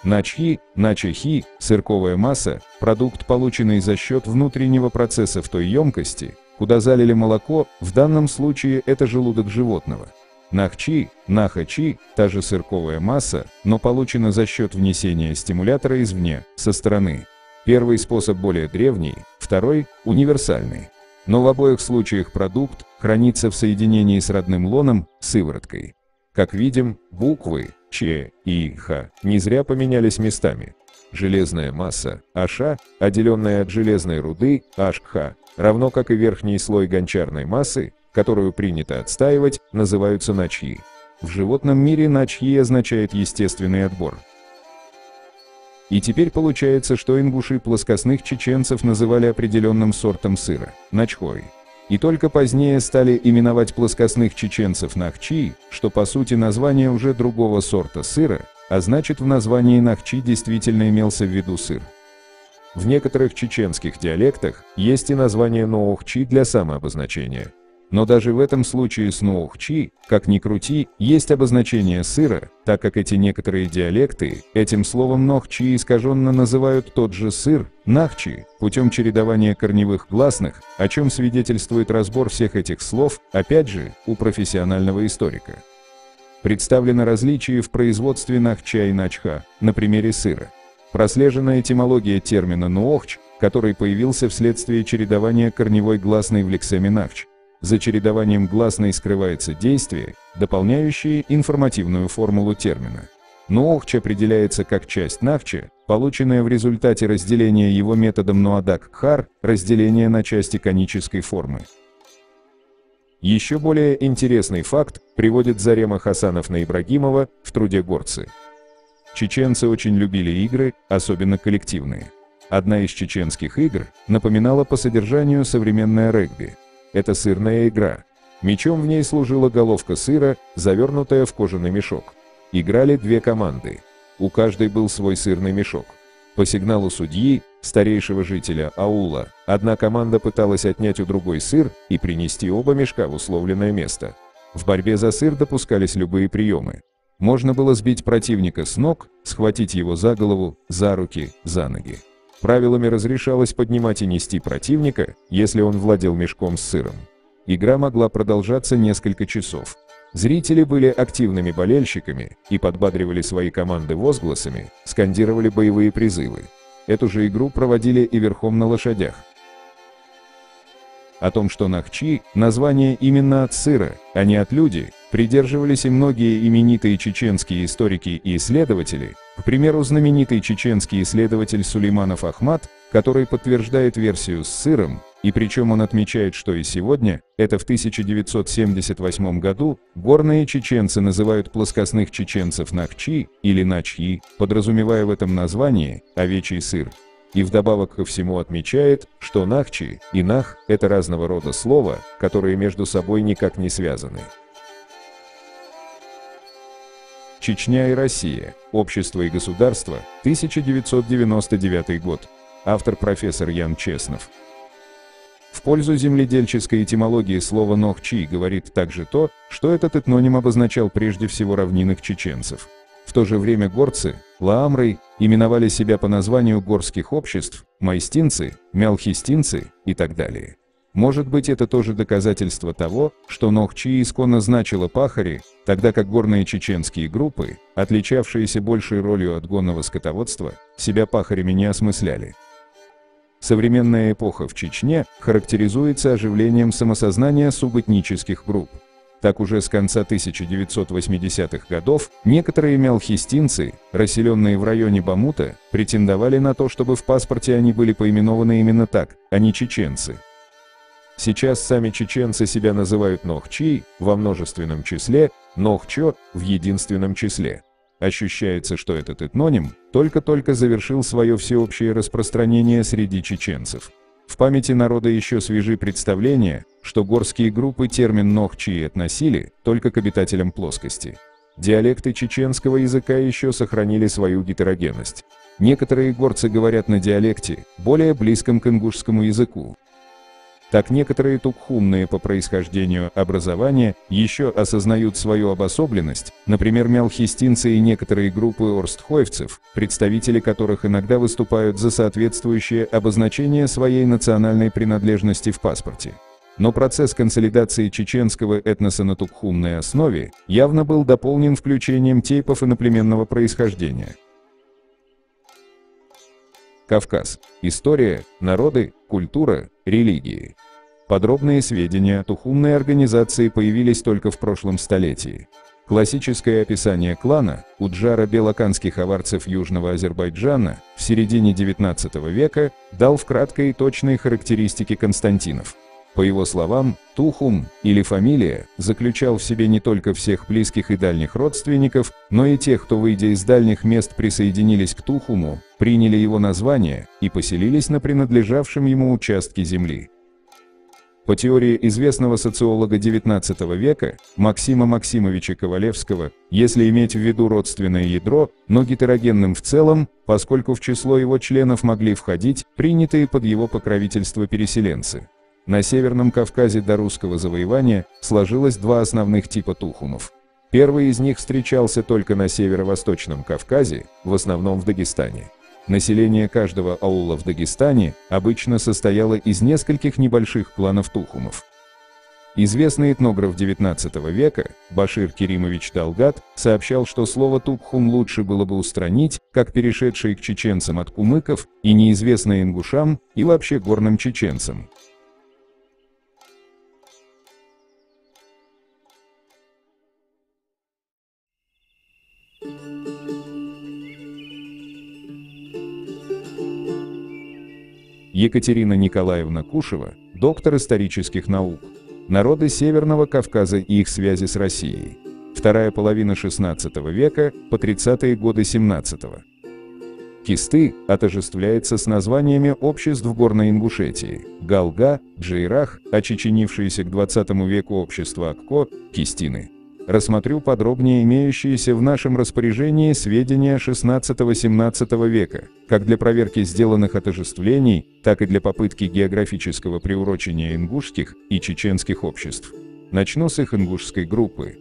Начхи, начахи, сырковая масса – продукт, полученный за счет внутреннего процесса в той емкости, куда залили молоко, в данном случае это желудок животного. Нахчи, нахачи – та же сырковая масса, но получена за счет внесения стимулятора извне, со стороны. Первый способ более древний, второй – универсальный. Но в обоих случаях продукт хранится в соединении с родным лоном, сывороткой. Как видим, буквы Ч и Х не зря поменялись местами. железная масса, Аша, отделенная от железной руды, Ашха, равно как и верхний слой гончарной массы, которую принято отстаивать, называются начьи. В животном мире начьи означает естественный отбор. И теперь получается, что ингуши плоскостных чеченцев называли определенным сортом сыра – начхой. И только позднее стали именовать плоскостных чеченцев нахчи, что по сути название уже другого сорта сыра, а значит в названии нахчи действительно имелся в виду сыр. В некоторых чеченских диалектах есть и название ноохчи для самообозначения. Но даже в этом случае с ноохчи, как ни крути, есть обозначение сыра, так как эти некоторые диалекты этим словом нохчи искаженно называют тот же сыр, нахчи, путем чередования корневых гласных, о чем свидетельствует разбор всех этих слов, опять же, у профессионального историка. Представлено различие в производстве нахча и начха, на примере сыра. Прослежена этимология термина «ноохч», который появился вследствие чередования корневой гласной в лексеме «нахч». За чередованием гласной скрывается действие, дополняющее информативную формулу термина. Ноохч определяется как часть нахча, полученная в результате разделения его методом ноадак-хар, разделения на части конической формы. Еще более интересный факт приводит Зарема Хасановна-Ибрагимова в труде «Горцы». Чеченцы очень любили игры, особенно коллективные. Одна из чеченских игр напоминала по содержанию современное регби. Это сырная игра. Мячом в ней служила головка сыра, завернутая в кожаный мешок. Играли две команды. У каждой был свой сырный мешок. По сигналу судьи, старейшего жителя аула, одна команда пыталась отнять у другой сыр и принести оба мешка в условленное место. В борьбе за сыр допускались любые приемы. Можно было сбить противника с ног, схватить его за голову, за руки, за ноги. Правилами разрешалось поднимать и нести противника, если он владел мешком с сыром. Игра могла продолжаться несколько часов. Зрители были активными болельщиками и подбадривали свои команды возгласами, скандировали боевые призывы. Эту же игру проводили и верхом на лошадях. О том, что нахчи – название именно от сыра, а не от люди, придерживались и многие именитые чеченские историки и исследователи, к примеру, знаменитый чеченский исследователь Сулейманов Ахмад, который подтверждает версию с сыром, и причем он отмечает, что и сегодня, это в 1978 году, горные чеченцы называют плоскостных чеченцев нахчи или начьи, подразумевая в этом названии овечий сыр. И вдобавок ко всему отмечает, что нахчи и нах – это разного рода слова, которые между собой никак не связаны. Чечня и Россия. Общество и государство. 1999 год. Автор профессор Ян Чеснов. В пользу земледельческой этимологии слова «нохчи» говорит также то, что этот этноним обозначал прежде всего равнинных чеченцев. В то же время горцы, лаамры, именовали себя по названию горских обществ, майстинцы, мялхистинцы и так далее. Может быть, это тоже доказательство того, что нохчи исконно значило пахари, тогда как горные чеченские группы, отличавшиеся большей ролью от гонного скотоводства, себя пахарями не осмысляли. Современная эпоха в Чечне характеризуется оживлением самосознания субэтнических групп. Так уже с конца 1980-х годов некоторые мялхистинцы, расселенные в районе Бамута, претендовали на то, чтобы в паспорте они были поименованы именно так, а не чеченцы. Сейчас сами чеченцы себя называют нохчи во множественном числе, нохчо в единственном числе. Ощущается, что этот этноним только-только завершил свое всеобщее распространение среди чеченцев. В памяти народа еще свежи представления, что горские группы термин «нохчи» относили только к обитателям плоскости. Диалекты чеченского языка еще сохранили свою гетерогенность. Некоторые горцы говорят на диалекте, более близком к ингушскому языку. Так некоторые тукхумные по происхождению образования еще осознают свою обособленность, например, мялхистинцы и некоторые группы орстхойвцев, представители которых иногда выступают за соответствующее обозначение своей национальной принадлежности в паспорте. Но процесс консолидации чеченского этноса на тукхумной основе явно был дополнен включением тейпов иноплеменного происхождения. Кавказ. История, народы, культура, религии. Подробные сведения о тухумной организации появились только в прошлом столетии. Классическое описание клана Уджара белоканских аварцев Южного Азербайджана в середине XIX века дал в краткой и точные характеристики Константинов. По его словам, Тухум, или фамилия, заключал в себе не только всех близких и дальних родственников, но и тех, кто, выйдя из дальних мест, присоединились к Тухуму, приняли его название и поселились на принадлежавшем ему участке земли. По теории известного социолога XIX века Максима Максимовича Ковалевского, если иметь в виду родственное ядро, но гетерогенным в целом, поскольку в число его членов могли входить принятые под его покровительство переселенцы. На Северном Кавказе до русского завоевания сложилось два основных типа тухумов. Первый из них встречался только на Северо-Восточном Кавказе, в основном в Дагестане. Население каждого аула в Дагестане обычно состояло из нескольких небольших кланов тухумов. Известный этнограф XIX века Башир Керимович Талгат сообщал, что слово «тухум» лучше было бы устранить, как перешедшее к чеченцам от кумыков, и неизвестное ингушам, и вообще горным чеченцам. Екатерина Николаевна Кушева, доктор исторических наук. Народы Северного Кавказа и их связи с Россией. Вторая половина XVI века по 30-е годы XVII. Кисты отождествляется с названиями обществ в Горной Ингушетии: Галга, Джейрах, очеченившиеся к XX веку общества Акко, Кистины. Рассмотрю подробнее имеющиеся в нашем распоряжении сведения XVI-XVII века, как для проверки сделанных отождествлений, так и для попытки географического приурочения ингушских и чеченских обществ. Начну с их ингушской группы.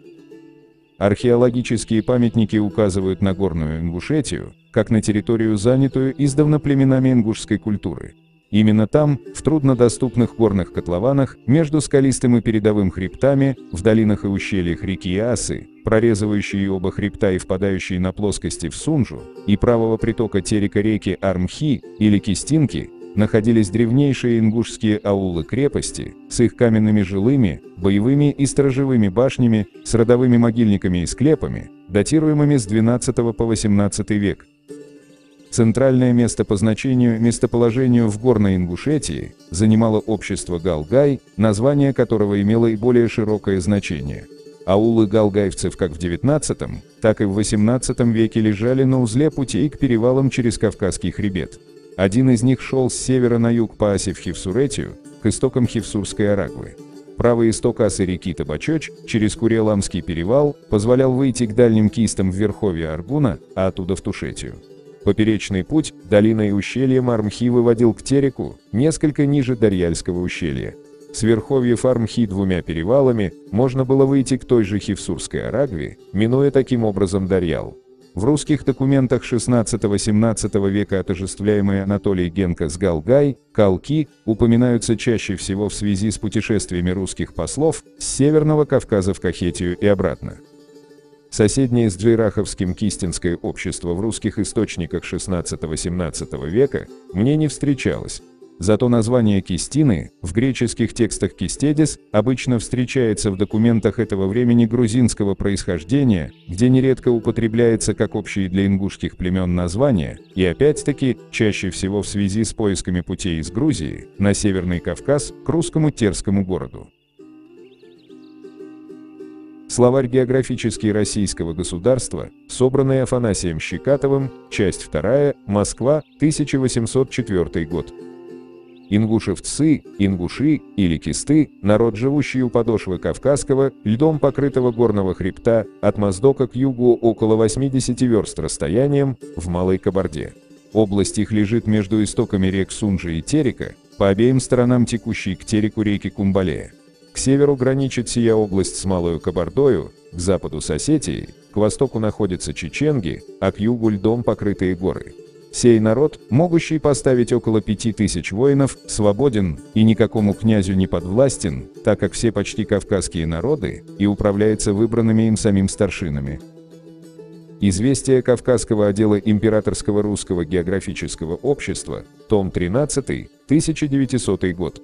Археологические памятники указывают на Горную Ингушетию, как на территорию, занятую издавна племенами ингушской культуры. Именно там, в труднодоступных горных котлованах, между скалистым и передовым хребтами, в долинах и ущельях реки Ясы, прорезывающие оба хребта и впадающие на плоскости в Сунжу, и правого притока терека реки Армхи, или Кистинки, находились древнейшие ингушские аулы-крепости, с их каменными жилыми, боевыми и сторожевыми башнями, с родовыми могильниками и склепами, датируемыми с XII по XVIII век. Центральное место по местоположению в Горной Ингушетии занимало общество Галгай, название которого имело и более широкое значение. Аулы галгайцев как в XIX, так и в XVIII веке лежали на узле путей к перевалам через Кавказский хребет. Один из них шел с севера на юг по оси в Хевсуретию, к истокам Хевсурской Арагвы. Правый исток осы реки Табачоч, через Курьяламский перевал, позволял выйти к дальним кистам в верховье Аргуна, а оттуда в Тушетию. Поперечный путь, долина и ущелье Армхи выводил к Тереку, несколько ниже Дарьяльского ущелья. С верховьев Армхи двумя перевалами можно было выйти к той же Хевсурской Арагве, минуя таким образом Дарьял. В русских документах XVI-XVII века отождествляемые Анатолий Генко с Галгай, Калки, упоминаются чаще всего в связи с путешествиями русских послов с Северного Кавказа в Кахетию и обратно. Соседнее с Джейраховским Кистинское общество в русских источниках XVI-XVII века мне не встречалось. Зато название Кистины в греческих текстах Кистедис обычно встречается в документах этого времени грузинского происхождения, где нередко употребляется как общие для ингушских племен названия, и опять-таки чаще всего в связи с поисками путей из Грузии на Северный Кавказ к русскому Терскому городу. Словарь географический российского государства, собранный Афанасием Щекатовым, часть 2, Москва, 1804 год. Ингушевцы, ингуши или кисты – народ, живущий у подошвы Кавказского, льдом покрытого горного хребта, от Моздока к югу около 80 верст расстоянием, в Малой Кабарде. Область их лежит между истоками рек Сунжи и Терека, по обеим сторонам текущей к Тереку реки Кумбалея. К северу граничит сия область с Малою Кабардою, к западу с Осетией, к востоку находятся Чеченги, а к югу льдом покрытые горы. Сей народ, могущий поставить около 5000 воинов, свободен и никакому князю не подвластен, так как все почти кавказские народы, и управляется выбранными им самим старшинами. Известия Кавказского отдела Императорского русского географического общества, том 13, 1900 год.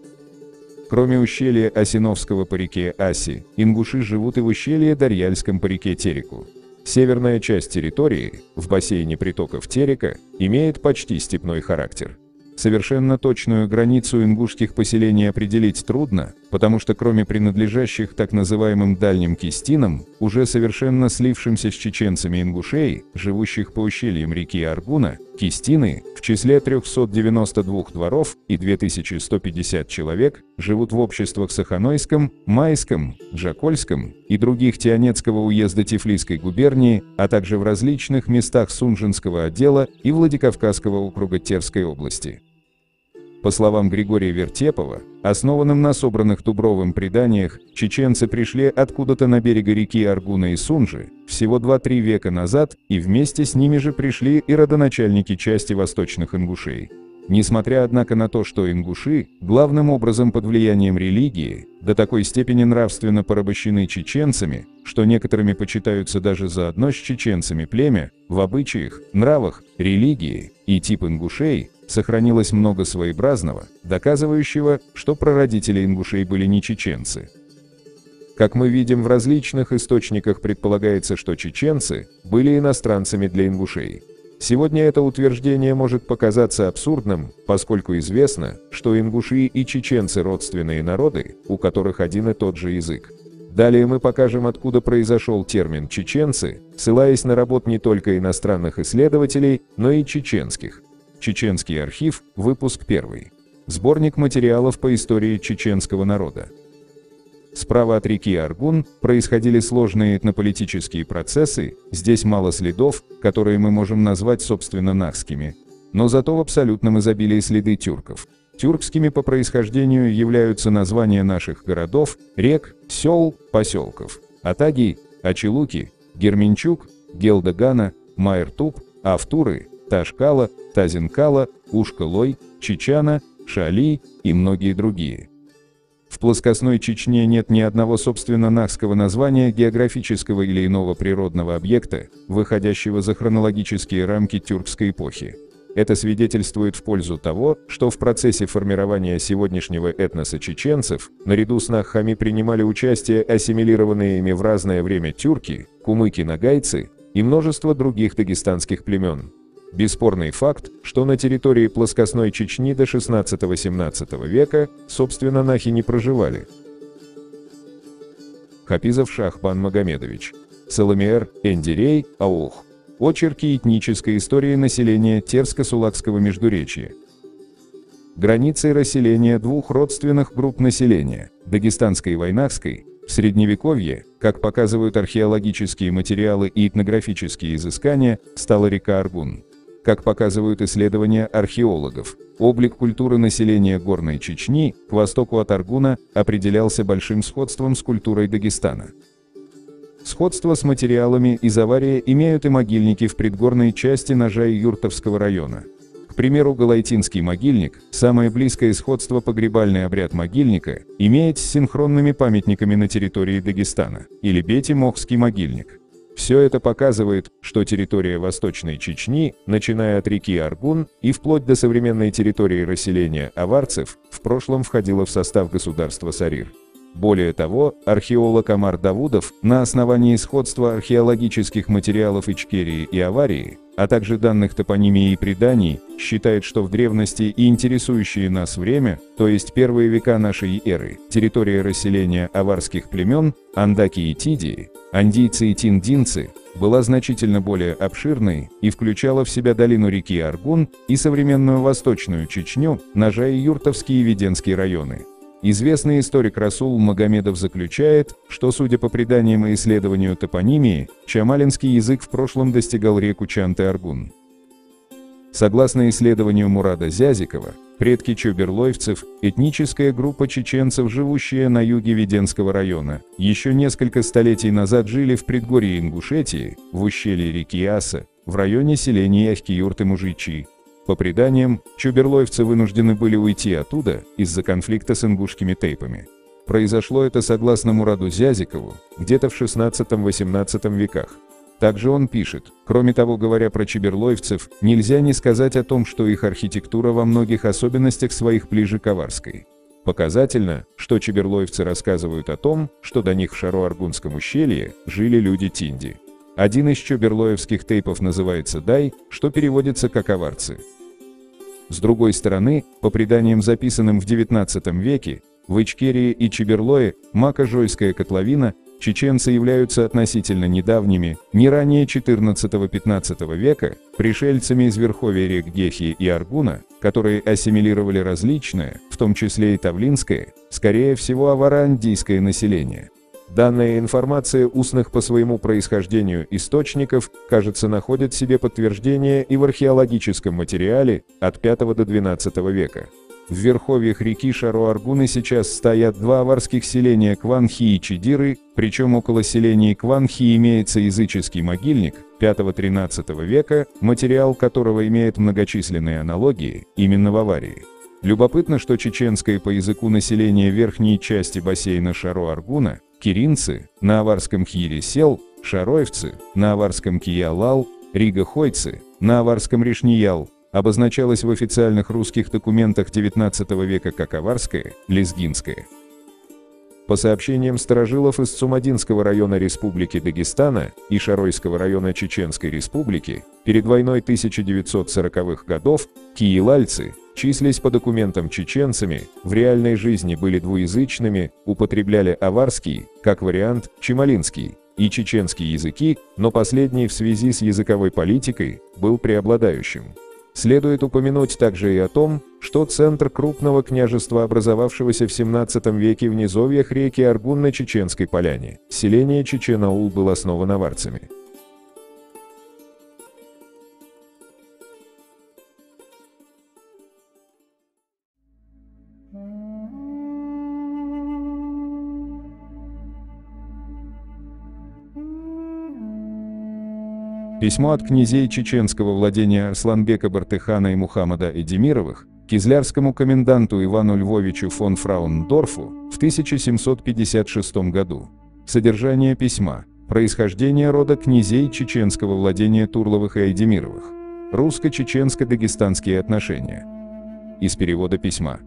Кроме ущелья Осиновского по реке Аси, ингуши живут и в ущелье Дарьяльском по реке Тереку. Северная часть территории, в бассейне притоков Терека, имеет почти степной характер. Совершенно точную границу ингушских поселений определить трудно, потому что кроме принадлежащих так называемым дальним кистинам, уже совершенно слившимся с чеченцами ингушей, живущих по ущельям реки Аргуна, кистины, в числе 392 дворов и 2150 человек, живут в обществах Саханойском, Майском, Джакольском и других Тианецкого уезда Тифлисской губернии, а также в различных местах Сунжинского отдела и Владикавказского округа Терской области. По словам Григория Вертепова, основанным на собранных Дубровым преданиях, чеченцы пришли откуда-то на берега реки Аргуна и Сунжи всего 2-3 века назад, и вместе с ними же пришли и родоначальники части восточных ингушей. Несмотря, однако, на то, что ингуши, главным образом под влиянием религии, до такой степени нравственно порабощены чеченцами, что некоторыми почитаются даже заодно с чеченцами племя, в обычаях, нравах, религии и тип ингушей, сохранилось много своеобразного, доказывающего, что прародители ингушей были не чеченцы. Как мы видим, в различных источниках предполагается, что чеченцы были иностранцами для ингушей. Сегодня это утверждение может показаться абсурдным, поскольку известно, что ингуши и чеченцы – родственные народы, у которых один и тот же язык. Далее мы покажем, откуда произошел термин «чеченцы», ссылаясь на работы не только иностранных исследователей, но и чеченских. Чеченский архив, выпуск 1. Сборник материалов по истории чеченского народа. Справа от реки Аргун происходили сложные этнополитические процессы, здесь мало следов, которые мы можем назвать собственно нахскими, но зато в абсолютном изобилии следы тюрков. Тюркскими по происхождению являются названия наших городов, рек, сел, поселков: Атаги, Ачилуки, Герменчук, Гелдагана, Майртуп, Автуры, Ташкала, Тазинкала, Ушкалой, Чечана, Шали и многие другие. В плоскостной Чечне нет ни одного собственно нахского названия географического или иного природного объекта, выходящего за хронологические рамки тюркской эпохи. Это свидетельствует в пользу того, что в процессе формирования сегодняшнего этноса чеченцев, наряду с нахами принимали участие ассимилированные ими в разное время тюрки, кумыки-нагайцы и множество других дагестанских племен. Бесспорный факт, что на территории плоскостной Чечни до 16-17 века, собственно, нахи не проживали. Хапизов Шахбан Магомедович. Соломеер, Эндирей, Аух. Очерки этнической истории населения Терско-Сулакского междуречья. Границей расселения двух родственных групп населения, дагестанской и войнахской, в Средневековье, как показывают археологические материалы и этнографические изыскания, стала река Аргун. Как показывают исследования археологов, облик культуры населения Горной Чечни к востоку от Аргуна определялся большим сходством с культурой Дагестана. Сходство с материалами из Аварии имеют и могильники в предгорной части Нажай-Юртовского района. К примеру, Галайтинский могильник, самое близкое сходство погребальный обряд могильника, имеет с синхронными памятниками на территории Дагестана, или Бети-Мохский могильник. Все это показывает, что территория Восточной Чечни, начиная от реки Аргун и вплоть до современной территории расселения аварцев, в прошлом входила в состав государства Сарир. Более того, археолог Амар Давудов на основании сходства археологических материалов Ичкерии и Аварии, а также данных топонимии и преданий, считает, что в древности и интересующее нас время, то есть первые века нашей эры, территория расселения аварских племен, андаки и тидии, андийцы и тиндинцы, была значительно более обширной и включала в себя долину реки Аргун и современную Восточную Чечню, Нажай-Юртовский и Веденский районы. Известный историк Расул Магомедов заключает, что, судя по преданиям и исследованию топонимии, чамалинский язык в прошлом достигал реку Чанты-Аргун. Согласно исследованию Мурада Зязикова, предки чуберлоевцев, этническая группа чеченцев, живущая на юге Веденского района, еще несколько столетий назад жили в предгорье Ингушетии, в ущелье реки Аса, в районе селений Ахки-Юрт и Мужичи. По преданиям, чуберлоевцы вынуждены были уйти оттуда из-за конфликта с ингушскими тейпами. Произошло это, согласно Мураду Зязикову, где-то в XVI-XVIII веках. Также он пишет: кроме того, говоря про чуберлоевцев, нельзя не сказать о том, что их архитектура во многих особенностях своих ближе к аварской. Показательно, что чеберлоевцы рассказывают о том, что до них в Шаро-Аргунском ущелье жили люди Тинди. Один из чеберлоевских тейпов называется «Дай», что переводится как «аварцы». С другой стороны, по преданиям, записанным в XIX веке, в Ичкерии и Чеберлое, Мако-Жойская котловина, чеченцы являются относительно недавними, не ранее XIV-XV века, пришельцами из верховья рек Гехии и Аргуна, которые ассимилировали различное, в том числе и тавлинское, скорее всего аваро-андийское население. Данная информация устных по своему происхождению источников, кажется, находит себе подтверждение и в археологическом материале от V до XII века. В верховьях реки Шаро-Аргуны сейчас стоят два аварских селения Кванхи и Чидиры, причем около селений Кванхи имеется языческий могильник V-XIII века, материал которого имеет многочисленные аналогии именно в Аварии. Любопытно, что чеченское по языку население верхней части бассейна Шаро-Аргуна, киринцы, на аварском Хири-Сел, шароевцы, на аварском Киялал, Рига-Хойцы, на аварском Решниял, обозначалось в официальных русских документах XIX века как аварское, лезгинское. По сообщениям старожилов из Цумадинского района Республики Дагестана и Шаройского района Чеченской Республики, перед войной 1940-х годов киелальцы числились по документам чеченцами, в реальной жизни были двуязычными, употребляли аварский, как вариант, чемалинский и чеченский языки, но последний в связи с языковой политикой был преобладающим. Следует упомянуть также и о том, что центр крупного княжества, образовавшегося в XVII веке в низовьях реки Аргун на Чеченской поляне, селение Чечен-Аул, был основан аварцами. Письмо от князей чеченского владения Арсланбека Бартыхана и Мухаммада Эдемировых кизлярскому коменданту Ивану Львовичу фон Фраундорфу в 1756 году. Содержание письма. Происхождение рода князей чеченского владения Турловых и Айдемировых. Русско-чеченско-дагестанские отношения. Из перевода письма.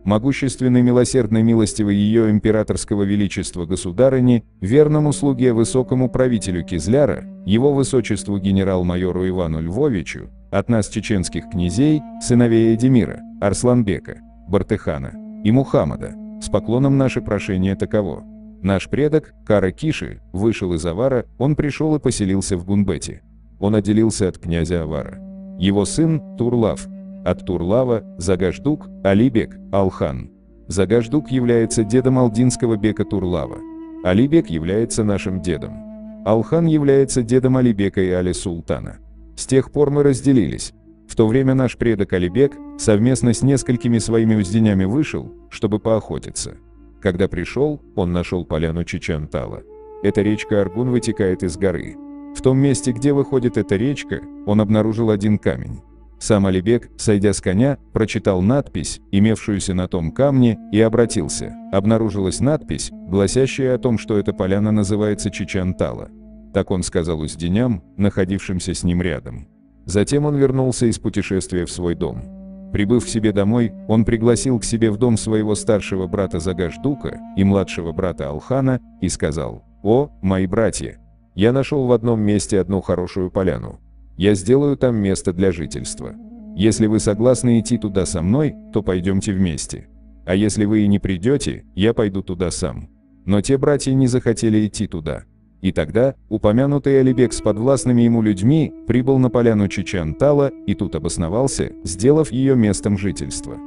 Могущественной, милосердной, милостивой ее императорского величества государыне, верному слуге высокому правителю Кизляра, его высочеству генерал-майору Ивану Львовичу, от нас чеченских князей, сыновей Эдемира, Арсланбека, Бартыхана и Мухаммада, с поклоном наше прошение таково. Наш предок, Кара Киши, вышел из Авара, он пришел и поселился в Гунбете. Он отделился от князя Авара. Его сын, Турлав, от Турлава, Загаждук, Алибек, Алхан. Загаждук является дедом алдинского бека Турлава. Алибек является нашим дедом. Алхан является дедом Алибека и Али-Султана. С тех пор мы разделились. В то время наш предок Алибек совместно с несколькими своими узденями вышел, чтобы поохотиться. Когда пришел, он нашел поляну Чечен-Тала. Эта речка Аргун вытекает из горы. В том месте, где выходит эта речка, он обнаружил один камень. Сам Алибек, сойдя с коня, прочитал надпись, имевшуюся на том камне, и обратился. Обнаружилась надпись, гласящая о том, что эта поляна называется Чечен-Тала. Так он сказал узденям, находившимся с ним рядом. Затем он вернулся из путешествия в свой дом. Прибыв к себе домой, он пригласил к себе в дом своего старшего брата Загаждука и младшего брата Алхана и сказал: «О, мои братья! Я нашел в одном месте одну хорошую поляну. Я сделаю там место для жительства. Если вы согласны идти туда со мной, то пойдемте вместе. А если вы и не придете, я пойду туда сам». Но те братья не захотели идти туда. И тогда упомянутый Алибек с подвластными ему людьми прибыл на поляну Чечен-Тала и тут обосновался, сделав ее местом жительства.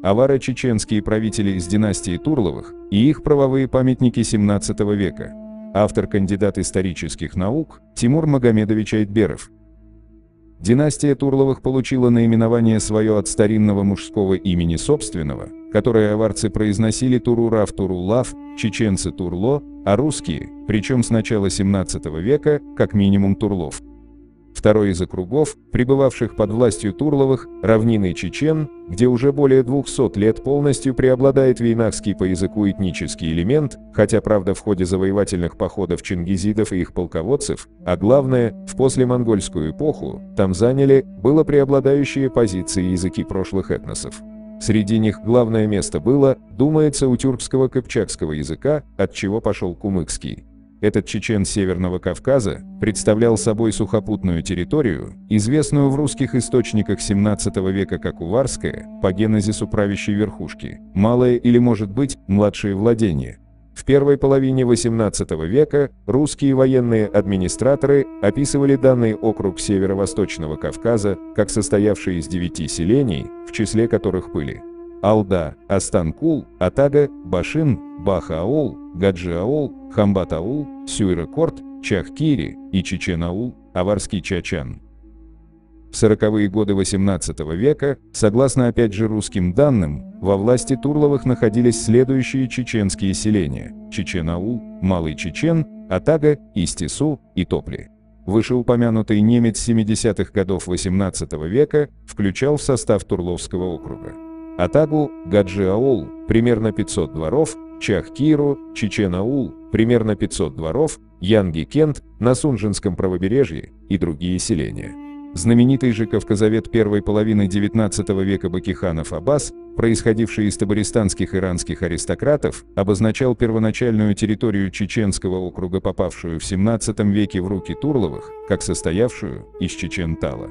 Аваро-чеченские правители из династии Турловых и их правовые памятники XVII века. Автор, кандидат исторических наук Тимур Магомедович Айтберов. Династия Турловых получила наименование свое от старинного мужского имени собственного, которое аварцы произносили Турурав Турулав, чеченцы Турло, а русские, причем с начала XVII века, как минимум Турлов. Второй из округов, пребывавших под властью Турловых, равнины Чечен, где уже более 200 лет полностью преобладает вейнахский по языку этнический элемент, хотя правда в ходе завоевательных походов чингизидов и их полководцев, а главное, в послемонгольскую эпоху, там заняли было преобладающие позиции языки прошлых этносов. Среди них главное место было, думается, у тюркского-кыпчакского языка, от чего пошел кумыкский. Этот чечен Северного Кавказа представлял собой сухопутную территорию, известную в русских источниках XVII века как Уварская, по генезису правящей верхушки, малое или, может быть, младшее владение. В первой половине XVIII века русские военные администраторы описывали данный округ Северо-Восточного Кавказа как состоявший из 9 селений, в числе которых были Алда, Астанкул, Атага, Башин, Баха-аул, Гаджи-аул, Хамбат-аул, Сюйра-корт, Чахкири и Чечен-аул, Аварский Чачан. В 40-е годы XVIII века, согласно опять же русским данным, во власти Турловых находились следующие чеченские селения: Чечен-аул, Малый Чечен, Атага, Истису и Топли. Вышеупомянутый немец 70-х годов XVIII века включал в состав Турловского округа Атагу, Гаджи-аул, примерно 500 дворов, Чахкиру, Чечен-аул, примерно 500 дворов, Янги-Кент на Сунжинском правобережье и другие селения. Знаменитый же кавказовед первой половины XIX века Бакиханов Аббас, происходивший из табаристанских иранских аристократов, обозначал первоначальную территорию чеченского округа, попавшую в XVII веке в руки Турловых, как состоявшую из Чечен-Тала.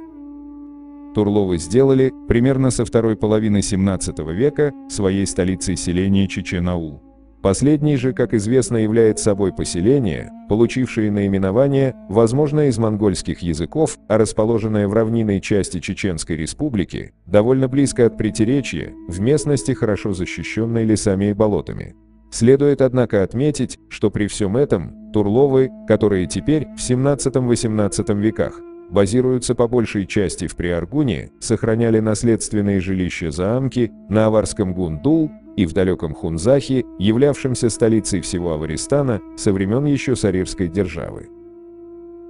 Турловы сделали, примерно со второй половины XVII века, своей столицей селение Чечен-аул. Последний же, как известно, является собой поселение, получившее наименование, возможно, из монгольских языков, а расположенное в равнинной части Чеченской Республики, довольно близко от Предтечья, в местности, хорошо защищенной лесами и болотами. Следует, однако, отметить, что при всем этом, Турловы, которые теперь, в XVII-XVIII веках, базируются по большей части в Приаргуне, сохраняли наследственные жилища-заамки на аварском Гундул и в далеком Хунзахе, являвшемся столицей всего Аваристана со времен еще Сарирской державы.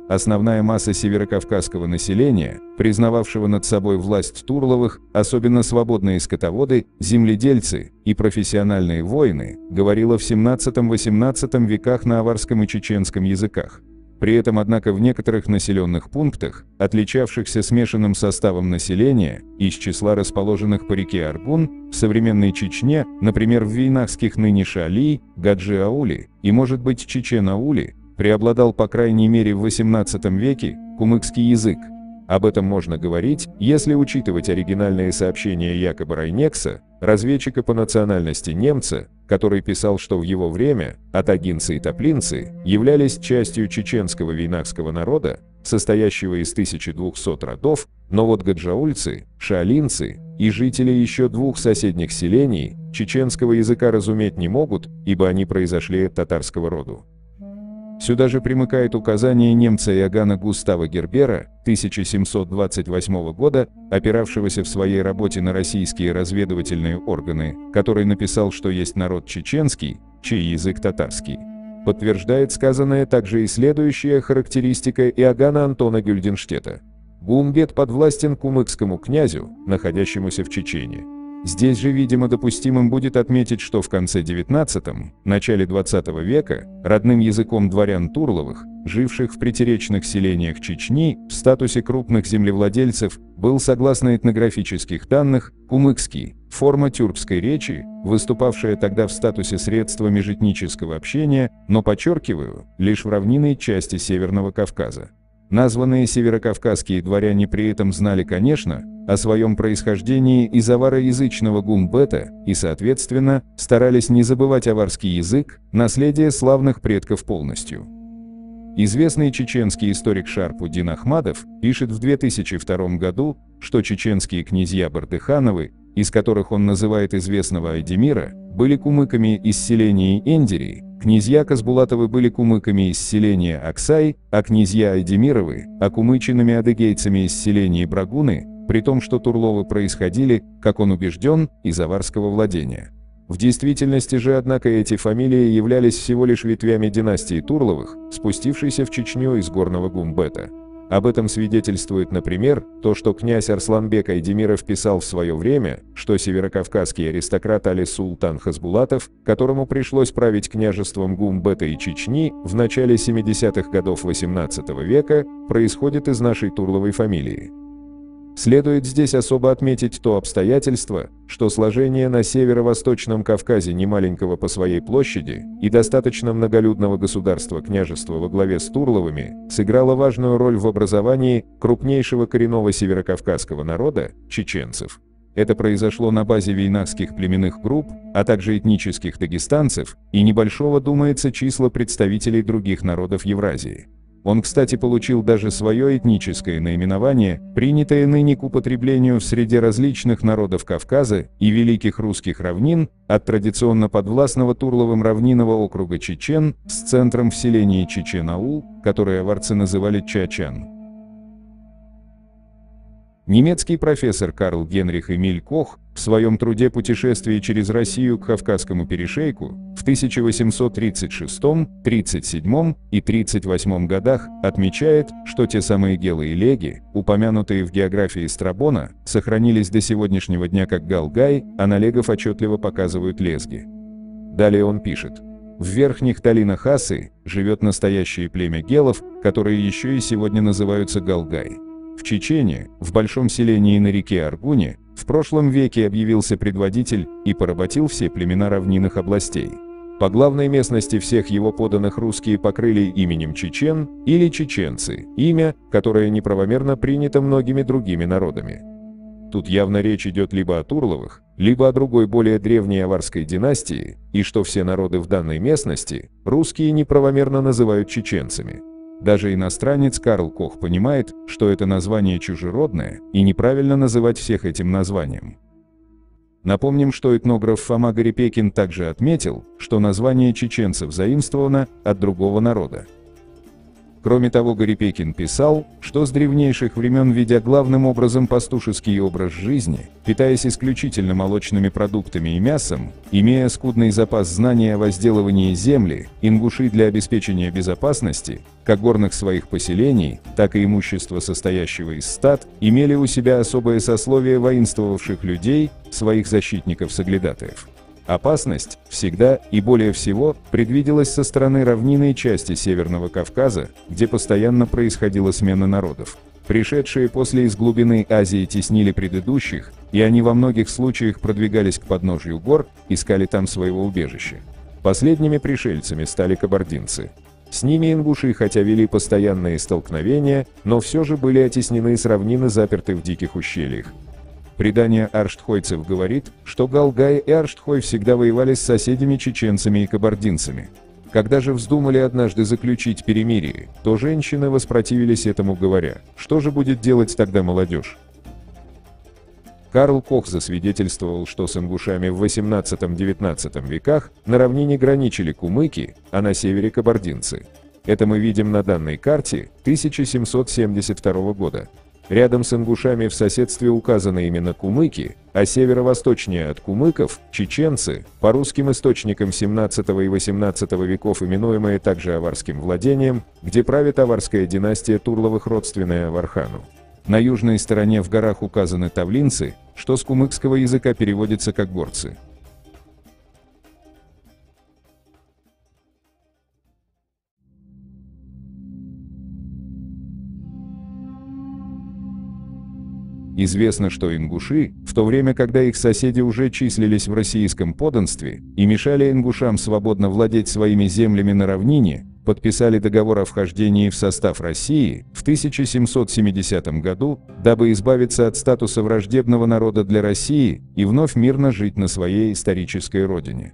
Основная масса северокавказского населения, признававшего над собой власть Турловых, особенно свободные скотоводы, земледельцы и профессиональные воины, говорила в XVII-XVIII веках на аварском и чеченском языках. При этом, однако, в некоторых населенных пунктах, отличавшихся смешанным составом населения, из числа расположенных по реке Аргун, в современной Чечне, например, в вейнахских ныне Шали, Гаджи-ауле и, может быть, Чечен-ауле, преобладал, по крайней мере, в XVIII веке кумыкский язык. Об этом можно говорить, если учитывать оригинальные сообщения якобы Райнекса, разведчика по национальности немца, который писал, что в его время атагинцы и топлинцы являлись частью чеченского вейнахского народа, состоящего из 1200 родов, но вот гаджаульцы, шаолинцы и жители еще 2 соседних селений чеченского языка разуметь не могут, ибо они произошли от татарского роду. Сюда же примыкает указание немца Иоганна Густава Гербера 1728 года, опиравшегося в своей работе на российские разведывательные органы, который написал, что есть народ чеченский, чей язык татарский. Подтверждает сказанное также и следующая характеристика Иоганна Антона Гюльденштета. Гумбет подвластен кумыкскому князю, находящемуся в Чечне. Здесь же, видимо, допустимым будет отметить, что в конце XIX – начале XX века родным языком дворян Турловых, живших в притеречных селениях Чечни, в статусе крупных землевладельцев, был, согласно этнографических данных, кумыкский, форма тюркской речи, выступавшая тогда в статусе средства межэтнического общения, но, подчеркиваю, лишь в равнинной части Северного Кавказа. Названные северокавказские дворяне при этом знали, конечно, о своем происхождении из авароязычного гумбета и, соответственно, старались не забывать аварский язык, наследие славных предков полностью. Известный чеченский историк Шарпудин Ахмадов пишет в 2002 году, что чеченские князья Бардыхановы, из которых он называет известного Айдемира, были кумыками из селения Эндери, князья Казбулатовы были кумыками из селения Аксай, а князья Айдемировы – окумыченными адыгейцами из селения Брагуны, при том, что Турловы происходили, как он убежден, из аварского владения. В действительности же, однако, эти фамилии являлись всего лишь ветвями династии Турловых, спустившейся в Чечню из горного Гумбета. Об этом свидетельствует, например, то, что князь Арсланбек Айдемиров писал в свое время, что северокавказский аристократ Али-Султан Хасбулатов, которому пришлось править княжеством Гумбета и Чечни в начале 70-х годов XVIII века, происходит из нашей Турловой фамилии. Следует здесь особо отметить то обстоятельство, что сложение на северо-восточном Кавказе немаленького по своей площади и достаточно многолюдного государства-княжества во главе с Турловыми сыграло важную роль в образовании крупнейшего коренного северокавказского народа – чеченцев. Это произошло на базе вейнахских племенных групп, а также этнических дагестанцев и небольшого, думается, числа представителей других народов Евразии. Он, кстати, получил даже свое этническое наименование, принятое ныне к употреблению в среде различных народов Кавказа и Великих Русских равнин, от традиционно подвластного Турловым равнинного округа Чечен с центром в селении Чечен-Аул, которое аварцы называли Чачан. Немецкий профессор Карл Генрих Эмиль Кох в своем труде «Путешествие через Россию к Кавказскому перешейку» в 1836, 37 и 38 годах отмечает, что те самые гелы и леги, упомянутые в географии Страбона, сохранились до сегодняшнего дня как галгай, а на легов отчетливо показывают лезги. Далее он пишет: в верхних долинах Асы живет настоящее племя гелов, которые еще и сегодня называются галгай. В Чечне, в большом селении на реке Аргуне, в прошлом веке объявился предводитель и поработил все племена равнинных областей. По главной местности всех его подданных русские покрыли именем чечен или чеченцы, имя, которое неправомерно принято многими другими народами. Тут явно речь идет либо о Турловых, либо о другой более древней аварской династии, и что все народы в данной местности русские неправомерно называют чеченцами. Даже иностранец Карл Кох понимает, что это название чужеродное, и неправильно называть всех этим названием. Напомним, что этнограф Фома Гарипекин также отметил, что название чеченцев заимствовано от другого народа. Кроме того, Гарипекин писал, что с древнейших времен, ведя главным образом пастушеский образ жизни, питаясь исключительно молочными продуктами и мясом, имея скудный запас знаний о возделывании земли, ингуши для обеспечения безопасности, как горных своих поселений, так и имущества, состоящего из стад, имели у себя особое сословие воинствовавших людей, своих защитников-соглядатаев. Опасность всегда и более всего предвиделась со стороны равнинной части Северного Кавказа, где постоянно происходила смена народов. Пришедшие после из глубины Азии теснили предыдущих, и они во многих случаях продвигались к подножию гор, искали там своего убежища. Последними пришельцами стали кабардинцы. С ними ингуши хотя вели постоянные столкновения, но все же были оттеснены с равнины, заперты в диких ущельях. Предание арштхойцев говорит, что галгай и арштхой всегда воевали с соседями чеченцами и кабардинцами. Когда же вздумали однажды заключить перемирие, то женщины воспротивились этому, говоря: что же будет делать тогда молодежь? Карл Кох засвидетельствовал, что с ингушами в XVIII-XIX веках на равнине граничили кумыки, а на севере кабардинцы. Это мы видим на данной карте 1772 года. Рядом с ингушами в соседстве указаны именно кумыки, а северо-восточнее от кумыков – чеченцы, по русским источникам XVII и XVIII веков именуемые также аварским владением, где правит аварская династия Турловых, родственная Авархану. На южной стороне в горах указаны тавлинцы, что с кумыкского языка переводится как горцы. Известно, что ингуши, в то время, когда их соседи уже числились в российском подданстве и мешали ингушам свободно владеть своими землями на равнине, подписали договор о вхождении в состав России в 1770 году, дабы избавиться от статуса враждебного народа для России и вновь мирно жить на своей исторической родине.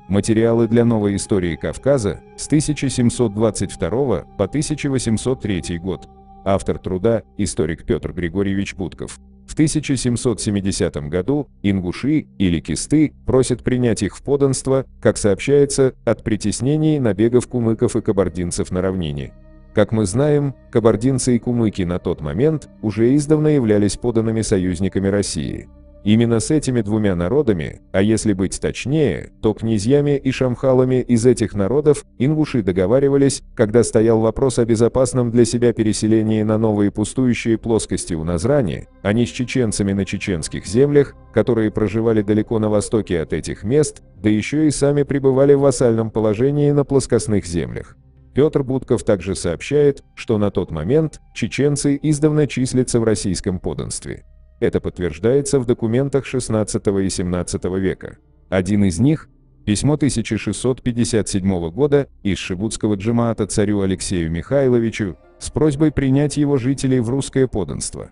Материалы для новой истории Кавказа с 1722 по 1803 год. Автор труда – историк Петр Григорьевич Будков. В 1770 году ингуши или кисты просят принять их в подданство, как сообщается, от притеснений и набегов кумыков и кабардинцев на равнине. Как мы знаем, кабардинцы и кумыки на тот момент уже издавна являлись подданными союзниками России. Именно с этими двумя народами, а если быть точнее, то князьями и шамхалами из этих народов, ингуши договаривались, когда стоял вопрос о безопасном для себя переселении на новые пустующие плоскости у Назрани, а не с чеченцами на чеченских землях, которые проживали далеко на востоке от этих мест, да еще и сами пребывали в вассальном положении на плоскостных землях. Петр Будков также сообщает, что на тот момент чеченцы издавна числятся в российском подданстве. Это подтверждается в документах XVI и XVII века. Один из них – письмо 1657 года из шибутского джемаата царю Алексею Михайловичу с просьбой принять его жителей в русское подданство.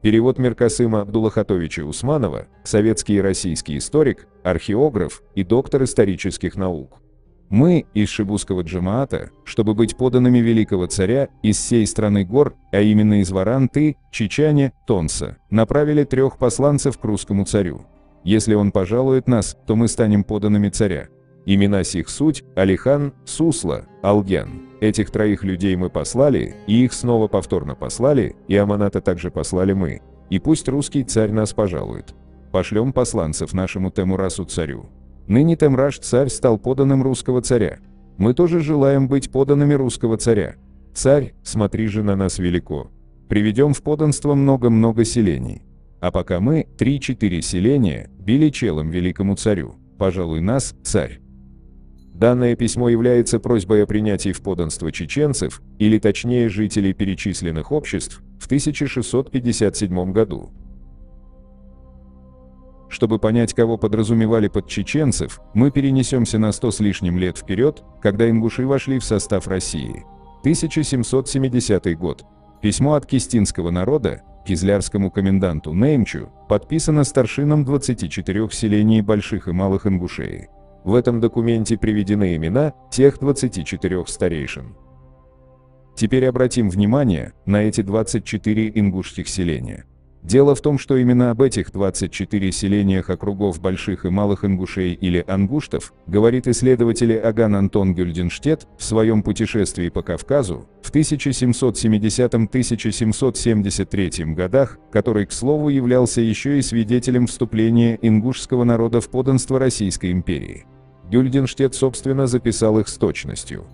Перевод Миркасыма Абдуллахатовича Усманова, советский и российский историк, археограф и доктор исторических наук. Мы, из шибутского джемаата, чтобы быть подданными великого царя из всей страны гор, а именно из Варанты, Чичане, Тонса, направили 3 посланцев к русскому царю. Если он пожалует нас, то мы станем подданными царя. Имена сих суть – Алихан, Сусла, Алгян. Этих 3 людей мы послали, и их снова повторно послали, и Аманата также послали мы. И пусть русский царь нас пожалует. Пошлем посланцев нашему Темурасу царю. Ныне Темраш царь стал подданным русского царя. Мы тоже желаем быть подданными русского царя. Царь, смотри же на нас велико. Приведем в подданство много-много селений. А пока мы, 3-4 селения, били челом великому царю. Пожалуй нас, царь. Данное письмо является просьбой о принятии в подданство чеченцев, или точнее жителей перечисленных обществ, в 1657 году. Чтобы понять, кого подразумевали под чеченцев, мы перенесемся на 100 с лишним лет вперед, когда ингуши вошли в состав России. 1770 год. Письмо от кистинского народа, кизлярскому коменданту Неймчу, подписано старшином 24 селений больших и малых ингушей. В этом документе приведены имена тех 24 старейшин. Теперь обратим внимание на эти 24 ингушских селения. Дело в том, что именно об этих 24 селениях округов больших и малых ингушей или ангуштов говорит исследователь Аган Антон Гюльденштедт в своем путешествии по Кавказу в 1770-1773 годах, который, к слову, являлся еще и свидетелем вступления ингушского народа в подданство Российской империи. Гюльденштедт, собственно, записал их с точностью.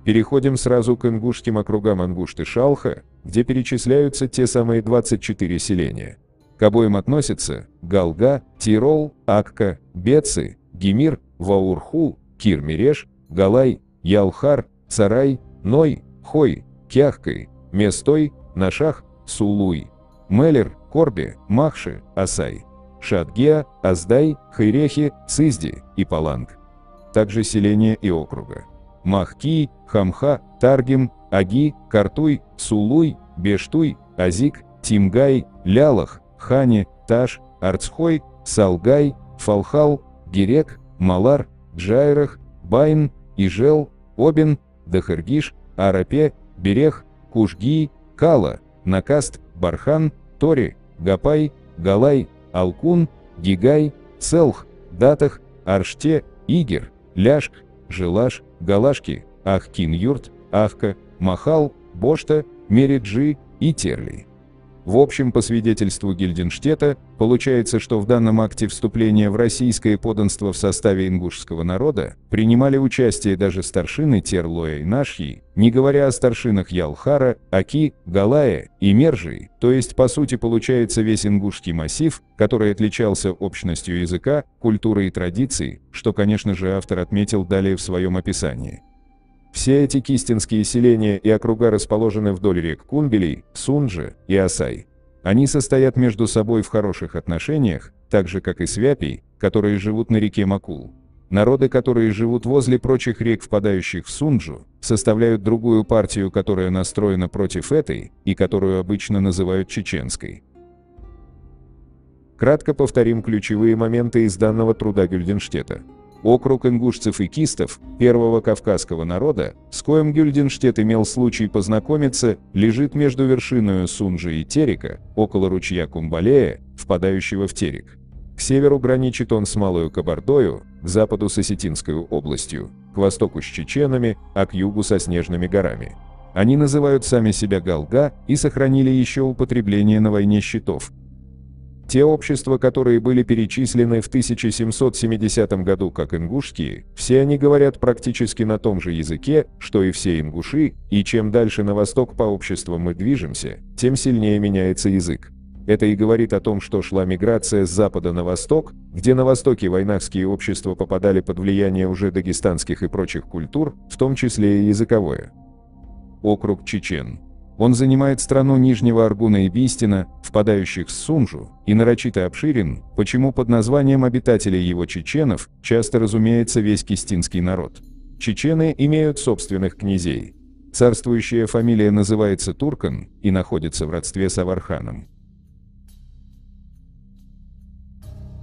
Переходим сразу к ингушским округам Ангушты-Шалха, где перечисляются те самые 24 селения. К обоим относятся Галга, Тирол, Акка, Бецы, Гемир, Ваурху, Кир-Мереш, Галай, Ялхар, Царай, Ной, Хой, Кяхкай, Местой, Нашах, Сулуй, Мелер, Корбе, Махши, Асай, Шатгеа, Аздай, Хайрехи, Цизди и Паланг. Также селения и округа Махки, Хамха, Таргим, Аги, Картуй, Сулуй, Бештуй, Азик, Тимгай, Лялах, Хани, Таш, Арцхой, Салгай, Фалхал, Герек, Малар, Джайрах, Байн, Ижел, Обин, Дахаргиш, Арапе, Берех, Кушги, Кала, Накаст, Бархан, Тори, Гапай, Галай, Алкун, Гигай, Целх, Датах, Арште, Игер, Ляшк, Желаш, Галашки, Ахкин-Юрт, Ахка, Махал, Бошта, Мериджи и Терли. В общем, по свидетельству Гильденштедта, получается, что в данном акте вступления в российское подданство в составе ингушского народа принимали участие даже старшины Терлоя и Нашьи, не говоря о старшинах Ялхара, Аки, Галая и Мержи, то есть по сути получается весь ингушский массив, который отличался общностью языка, культуры и традиций, что, конечно же, автор отметил далее в своем описании. Все эти кистинские селения и округа расположены вдоль рек Кунбелей, Сунджа и Асай. Они состоят между собой в хороших отношениях, так же как и свяпи, которые живут на реке Макул. Народы, которые живут возле прочих рек, впадающих в Сунджу, составляют другую партию, которая настроена против этой и которую обычно называют чеченской. Кратко повторим ключевые моменты из данного труда Гюльденштедта. Округ ингушцев и кистов, первого кавказского народа, с коим Гюльденштедт имел случай познакомиться, лежит между вершиною Сунджи и Терека, около ручья Кумбалея, впадающего в Терек. К северу граничит он с Малою Кабардою, к западу с Осетинской областью, к востоку с чеченами, а к югу со снежными горами. Они называют сами себя Галга и сохранили еще употребление на войне щитов. Те общества, которые были перечислены в 1770 году как ингушские, все они говорят практически на том же языке, что и все ингуши, и чем дальше на восток по обществам мы движемся, тем сильнее меняется язык. Это и говорит о том, что шла миграция с запада на восток, где на востоке войнахские общества попадали под влияние уже дагестанских и прочих культур, в том числе и языковое. Округ Чечен. Он занимает страну Нижнего Аргуна и Бистина, впадающих в Сунжу, и нарочито обширен, почему под названием обитателей его чеченов часто разумеется весь кистинский народ. Чечены имеют собственных князей. Царствующая фамилия называется Туркан и находится в родстве с Аварханом.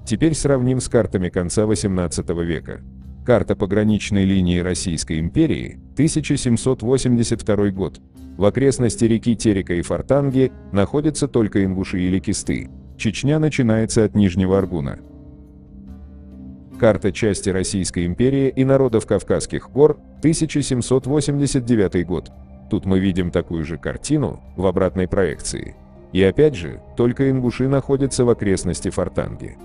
Теперь сравним с картами конца XVIII века. Карта пограничной линии Российской империи, 1782 год. В окрестности реки Терека и Фортанги находятся только ингуши или кисты. Чечня начинается от Нижнего Аргуна. Карта части Российской империи и народов Кавказских гор, 1789 год. Тут мы видим такую же картину в обратной проекции. И опять же, только ингуши находятся в окрестности Фортанги.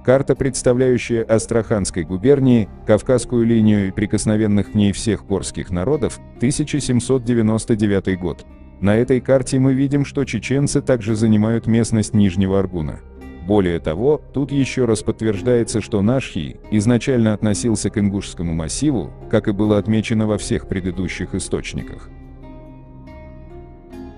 Карта, представляющая Астраханской губернии, Кавказскую линию и прикосновенных к ней всех горских народов, 1799 год. На этой карте мы видим, что чеченцы также занимают местность Нижнего Аргуна. Более того, тут еще раз подтверждается, что Нашхий изначально относился к ингушскому массиву, как и было отмечено во всех предыдущих источниках.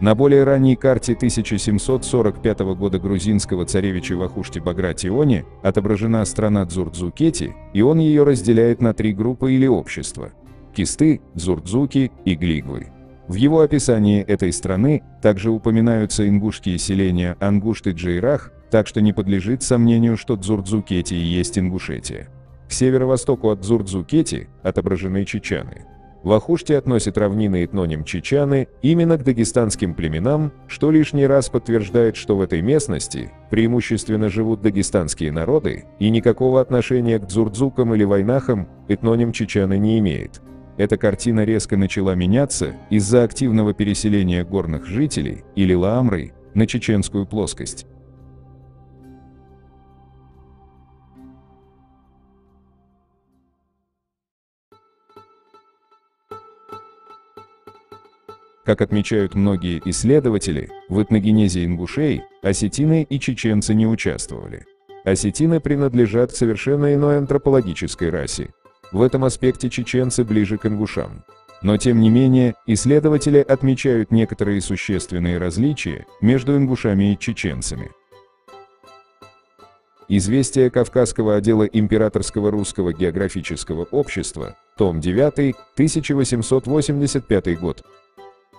На более ранней карте 1745 года грузинского царевича Вахушти Багратиони отображена страна Дзурдзукети, и он ее разделяет на три группы или общества – кисты, дзурдзуки и глигвы. В его описании этой страны также упоминаются ингушские селения Ангушт и Джейрах, так что не подлежит сомнению, что Дзурдзукети и есть Ингушетия. К северо-востоку от Дзурдзукети отображены чечаны. Вахушти относит равнины этноним чечаны именно к дагестанским племенам, что лишний раз подтверждает, что в этой местности преимущественно живут дагестанские народы, и никакого отношения к дзурдзукам или войнахам этноним чечаны не имеет. Эта картина резко начала меняться из-за активного переселения горных жителей, или лаамрой, на чеченскую плоскость. Как отмечают многие исследователи, в этногенезе ингушей осетины и чеченцы не участвовали. Осетины принадлежат к совершенно иной антропологической расе. В этом аспекте чеченцы ближе к ингушам. Но тем не менее, исследователи отмечают некоторые существенные различия между ингушами и чеченцами. Известия Кавказского отдела Императорского русского географического общества, том 9, 1885 год.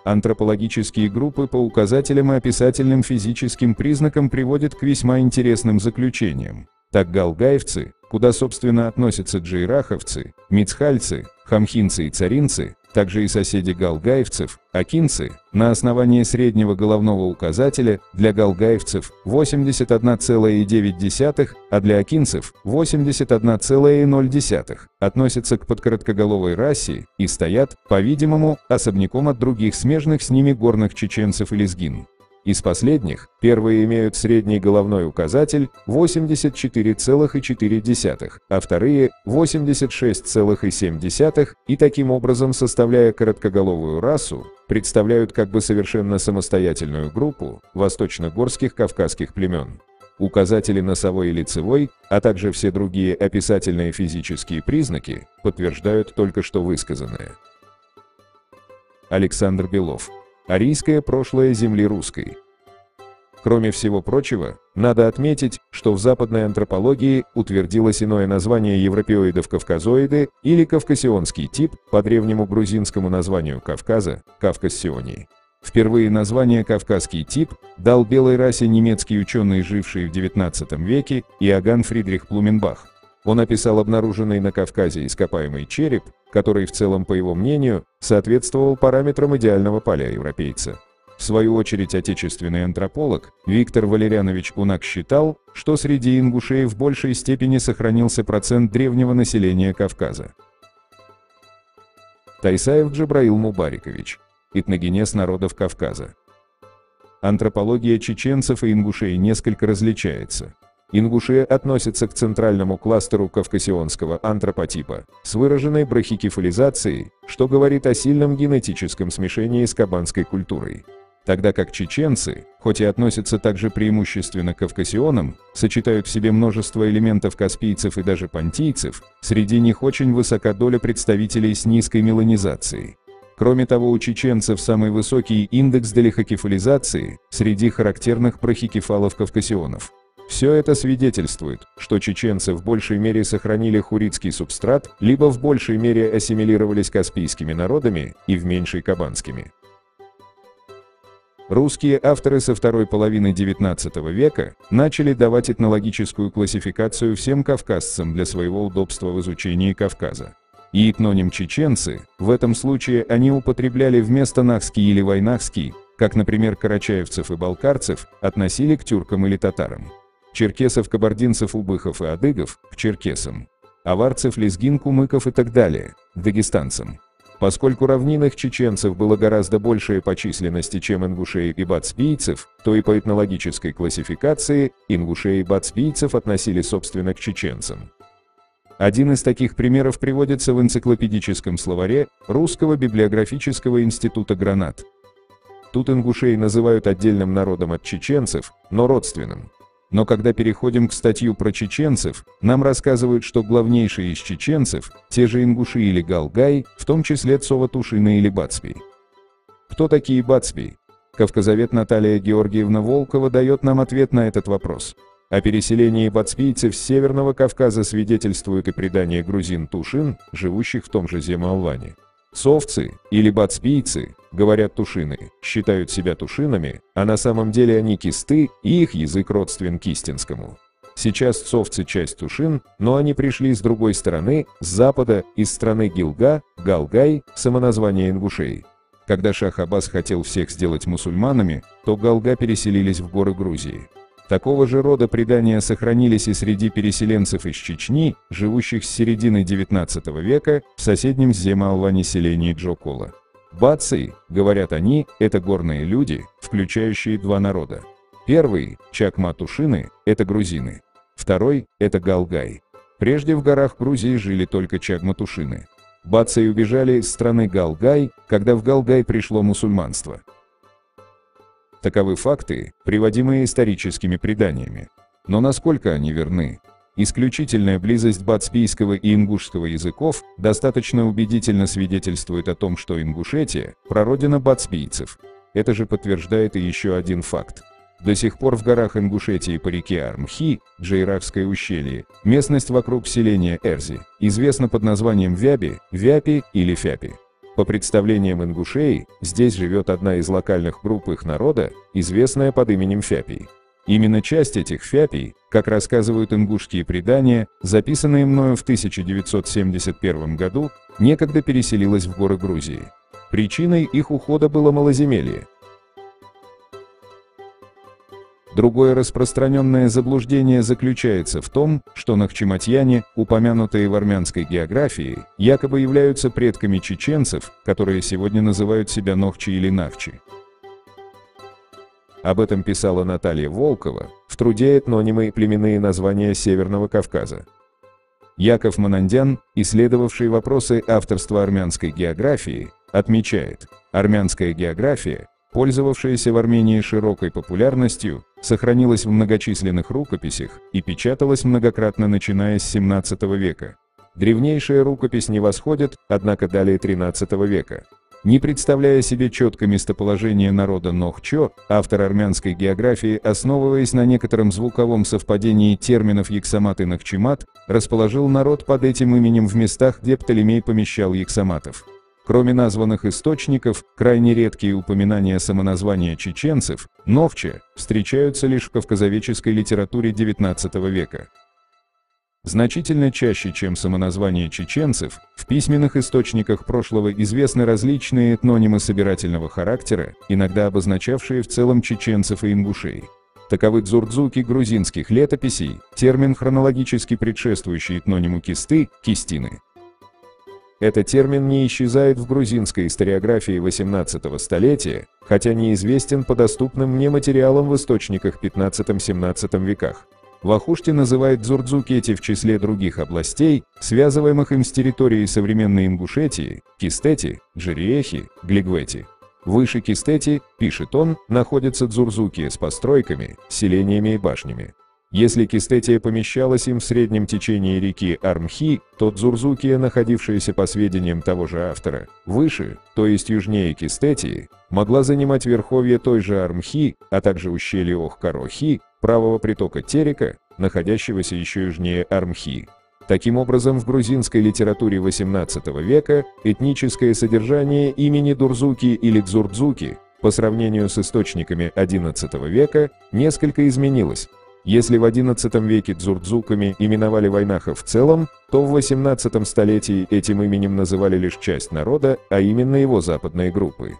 Антропологические группы по указателям и описательным физическим признакам приводят к весьма интересным заключениям. Так галгаевцы, куда собственно относятся джейраховцы, мицхальцы, хамхинцы и царинцы, также и соседи галгаевцев, акинцы, на основании среднего головного указателя для галгаевцев 81,9, а для акинцев 81,0, относятся к подкороткоголовой расе и стоят, по-видимому, особняком от других смежных с ними горных чеченцев и лезгин. Из последних, первые имеют средний головной указатель 84,4, а вторые 86,7, и таким образом, составляя короткоголовую расу, представляют как бы совершенно самостоятельную группу восточно-горских кавказских племен. Указатели носовой и лицевой, а также все другие описательные физические признаки подтверждают только что высказанное. Александр Белов. Арийское прошлое земли русской. Кроме всего прочего, надо отметить, что в западной антропологии утвердилось иное название европеоидов-кавказоиды или кавкасионский тип по древнему грузинскому названию Кавказа – Кавкассионий. Впервые название «кавказский тип» дал белой расе немецкий ученый, живший в XIX веке, Иоганн Фридрих Блуменбах. Он описал обнаруженный на Кавказе ископаемый череп, который в целом, по его мнению, соответствовал параметрам идеального палеоевропейца. В свою очередь, отечественный антрополог Виктор Валерьянович Унак считал, что среди ингушей в большей степени сохранился процент древнего населения Кавказа. Тайсаев Джабраил Мубарикович. Этногенез народов Кавказа. Антропология чеченцев и ингушей несколько различается. Ингуши относятся к центральному кластеру кавкасионского антропотипа с выраженной брахикефализацией, что говорит о сильном генетическом смешении с кабанской культурой. тогда как чеченцы, хоть и относятся также преимущественно к кавказионам, сочетают в себе множество элементов каспийцев и даже понтийцев, среди них очень высока доля представителей с низкой меланизацией. Кроме того, у чеченцев самый высокий индекс делихокефализации среди характерных прохикефалов-кавказионов. Все это свидетельствует, что чеченцы в большей мере сохранили хуритский субстрат, либо в большей мере ассимилировались каспийскими народами и в меньшей кабанскими. Русские авторы со второй половины XIX века начали давать этнологическую классификацию всем кавказцам для своего удобства в изучении Кавказа. И этноним чеченцы, в этом случае они употребляли вместо нахский или вайнахский, как, например, карачаевцев и балкарцев, относили к тюркам или татарам. Черкесов, кабардинцев, улбыхов и адыгов – к черкесам. Аварцев, лезгин, кумыков и так далее – к дагестанцам. Поскольку равнинных чеченцев было гораздо большее по численности, чем ингушей и бацпийцев, то и по этнологической классификации ингушей и бацпийцев относили собственно к чеченцам. Один из таких примеров приводится в энциклопедическом словаре Русского библиографического института «Гранат». Тут ингушей называют отдельным народом от чеченцев, но родственным. Но когда переходим к статью про чеченцев, нам рассказывают, что главнейшие из чеченцев – те же ингуши или галгай, в том числе Цова-Тушина или Бацпий. Кто такие Бацпий? Кавказовед Наталья Георгиевна Волкова дает нам ответ на этот вопрос. О переселении бацпийцев с Северного Кавказа свидетельствует и предание грузин-тушин, живущих в том же Зема-Алване. Совцы, или бацпийцы, говорят тушины, считают себя тушинами, а на самом деле они кисты, и их язык родствен кистинскому. Сейчас совцы часть тушин, но они пришли с другой стороны, с запада, из страны Гилга, Галгай, самоназвание ингушей. Когда шах Аббас хотел всех сделать мусульманами, то Галга переселились в горы Грузии. Такого же рода предания сохранились и среди переселенцев из Чечни, живущих с середины XIX века в соседнем с Зема-Алване селении Джокола. Баци, говорят они, это горные люди, включающие два народа. Первый, Чакма-Тушины, это грузины. Второй, это Галгай. Прежде в горах Грузии жили только Чакма-Тушины. Баци убежали из страны Галгай, когда в Галгай пришло мусульманство. Таковы факты, приводимые историческими преданиями. Но насколько они верны? Исключительная близость бацпийского и ингушского языков достаточно убедительно свидетельствует о том, что Ингушетия – прародина бацпийцев. Это же подтверждает и еще один факт. До сих пор в горах Ингушетии по реке Армхи, Джейрахское ущелье, местность вокруг селения Эрзи, известна под названием Вяби, Вяпи или Фяпи. По представлениям ингушей, здесь живет одна из локальных групп их народа, известная под именем Фяпий. Именно часть этих Фяпий, как рассказывают ингушские предания, записанные мною в 1971 году, некогда переселилась в горы Грузии. Причиной их ухода было малоземелье. Другое распространенное заблуждение заключается в том, что нахчематьяне, упомянутые в армянской географии, якобы являются предками чеченцев, которые сегодня называют себя нохчи или нахчи. Об этом писала Наталья Волкова в труде «Этнонимы и племенные названия Северного Кавказа». Яков Манандян, исследовавший вопросы авторства армянской географии, отмечает: армянская география, пользовавшаяся в Армении широкой популярностью, сохранилась в многочисленных рукописях и печаталась многократно начиная с XVII века. Древнейшая рукопись не восходит, однако, далее XIII века. Не представляя себе четко местоположение народа Нохчо, автор армянской географии, основываясь на некотором звуковом совпадении терминов Яксамат и Нахчимат, расположил народ под этим именем в местах, где Птолемей помещал яксаматов. Кроме названных источников, крайне редкие упоминания самоназвания чеченцев, Новча, встречаются лишь в кавказоведческой литературе XIX века. Значительно чаще, чем самоназвание чеченцев, в письменных источниках прошлого известны различные этнонимы собирательного характера, иногда обозначавшие в целом чеченцев и ингушей. Таковы дзурдзуки грузинских летописей, термин, хронологически предшествующий этнониму кисты, кистины. Этот термин не исчезает в грузинской историографии XVIII столетия, хотя неизвестен по доступным мне материалам в источниках XV-XVII веках. Вахушти называет дзурдзуки в числе других областей, связываемых им с территорией современной Ингушетии, Кистети, Джериехи, Глигвети. Выше Кистети, пишет он, находятся Дзурзуки с постройками, селениями и башнями. Если Кистетия помещалась им в среднем течении реки Армхи, то Дзурзукия, находившаяся по сведениям того же автора, выше, то есть южнее Кистетии, могла занимать верховье той же Армхи, а также ущелье Охкарохи, правого притока Терека, находящегося еще южнее Армхи. Таким образом, в грузинской литературе XVIII века этническое содержание имени Дурзуки или Дзурдзуки по сравнению с источниками XI века несколько изменилось. Если в XI веке дзурдзуками именовали вайнахов в целом, то в XVIII столетии этим именем называли лишь часть народа, а именно его западные группы.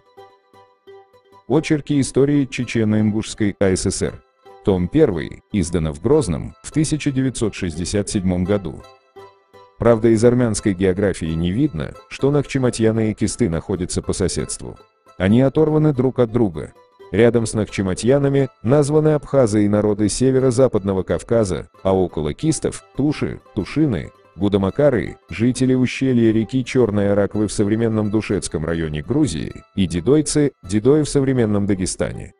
Очерки истории Чечено-Ингушской АССР. Том 1, издано в Грозном в 1967 году. Правда, из армянской географии не видно, что Нахчиматьяны и Кисты находятся по соседству. Они оторваны друг от друга. Рядом с Нахчиматьянами названы абхазы и народы северо-западного Кавказа, а около Кистов – Туши, Тушины, Гудамакары, жители ущелья реки Черной Араквы в современном Душетском районе Грузии, и дидойцы, Дидои в современном Дагестане.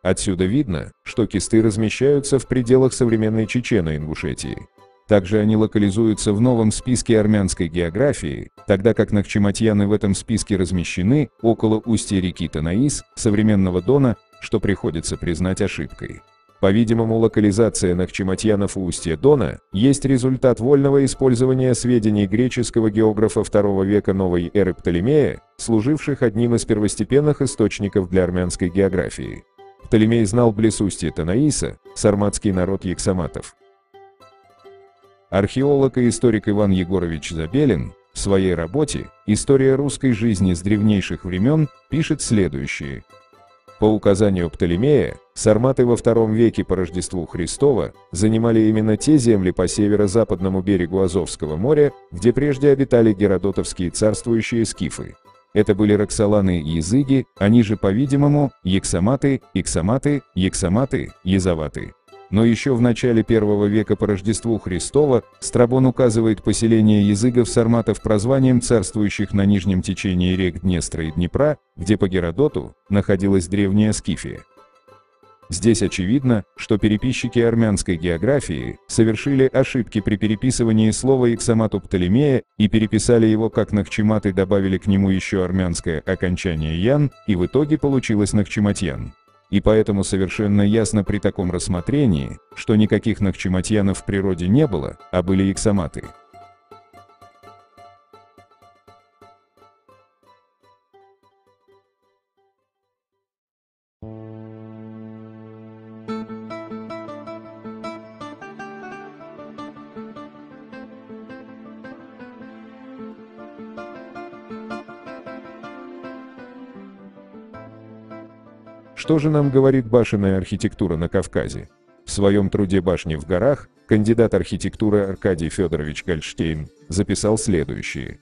Отсюда видно, что Кисты размещаются в пределах современной Чечено-Ингушетии. Также они локализуются в новом списке армянской географии, тогда как Нахчиматьяны в этом списке размещены около устья реки Танаис, современного Дона, что приходится признать ошибкой. По-видимому, локализация Нахчиматьянов у устья Дона есть результат вольного использования сведений греческого географа II века новой эры Птолемея, служивших одним из первостепенных источников для армянской географии. Птолемей знал близ устья Танаиса сарматский народ яксаматов. Археолог и историк Иван Егорович Забелин в своей работе «История русской жизни с древнейших времен» пишет следующее. По указанию Птолемея, сарматы во II веке по Рождеству Христова занимали именно те земли по северо-западному берегу Азовского моря, где прежде обитали геродотовские царствующие скифы. Это были роксоланы и языги, они же, по-видимому, яксаматы, иксаматы, яксаматы, язаваты. Но еще в начале I века по Рождеству Христова Страбон указывает поселение языгов-сарматов прозванием царствующих на нижнем течении рек Днестра и Днепра, где по Геродоту находилась древняя Скифия. Здесь очевидно, что переписчики армянской географии совершили ошибки при переписывании слова иксамату Птолемея и переписали его как Нахчимат и добавили к нему еще армянское окончание ян, и в итоге получилось Нахчиматьян. И поэтому совершенно ясно при таком рассмотрении, что никаких Нахчиматьянов в природе не было, а были иксаматы. Что же нам говорит башенная архитектура на Кавказе? В своем труде «Башни в горах» кандидат архитектуры Аркадий Федорович Гольштейн записал следующее.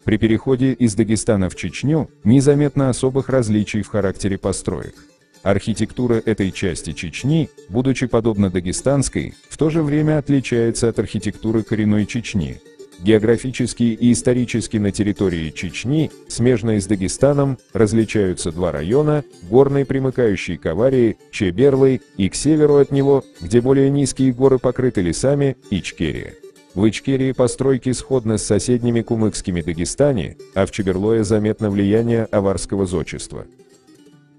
При переходе из Дагестана в Чечню незаметно особых различий в характере построек. Архитектура этой части Чечни, будучи подобна дагестанской, в то же время отличается от архитектуры коренной Чечни. Географически и исторически на территории Чечни, смежной с Дагестаном, различаются два района, горный, примыкающий к Аварии, Чеберлый, и к северу от него, где более низкие горы покрыты лесами, Ичкерия. В Ичкерии постройки сходны с соседними кумыкскими Дагестане, а в Чеберлое заметно влияние аварского зодчества.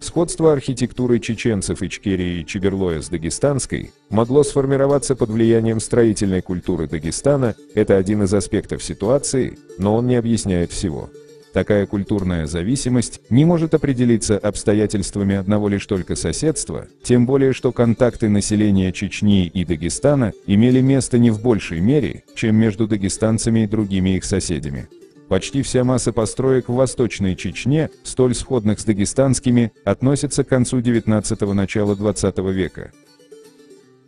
Сходство архитектуры чеченцев Ичкерии и Чеберлоя с дагестанской могло сформироваться под влиянием строительной культуры Дагестана, это один из аспектов ситуации, но он не объясняет всего. Такая культурная зависимость не может определиться обстоятельствами одного лишь только соседства, тем более что контакты населения Чечни и Дагестана имели место не в большей мере, чем между дагестанцами и другими их соседями. Почти вся масса построек в Восточной Чечне, столь сходных с дагестанскими, относится к концу XIX – начала XX века.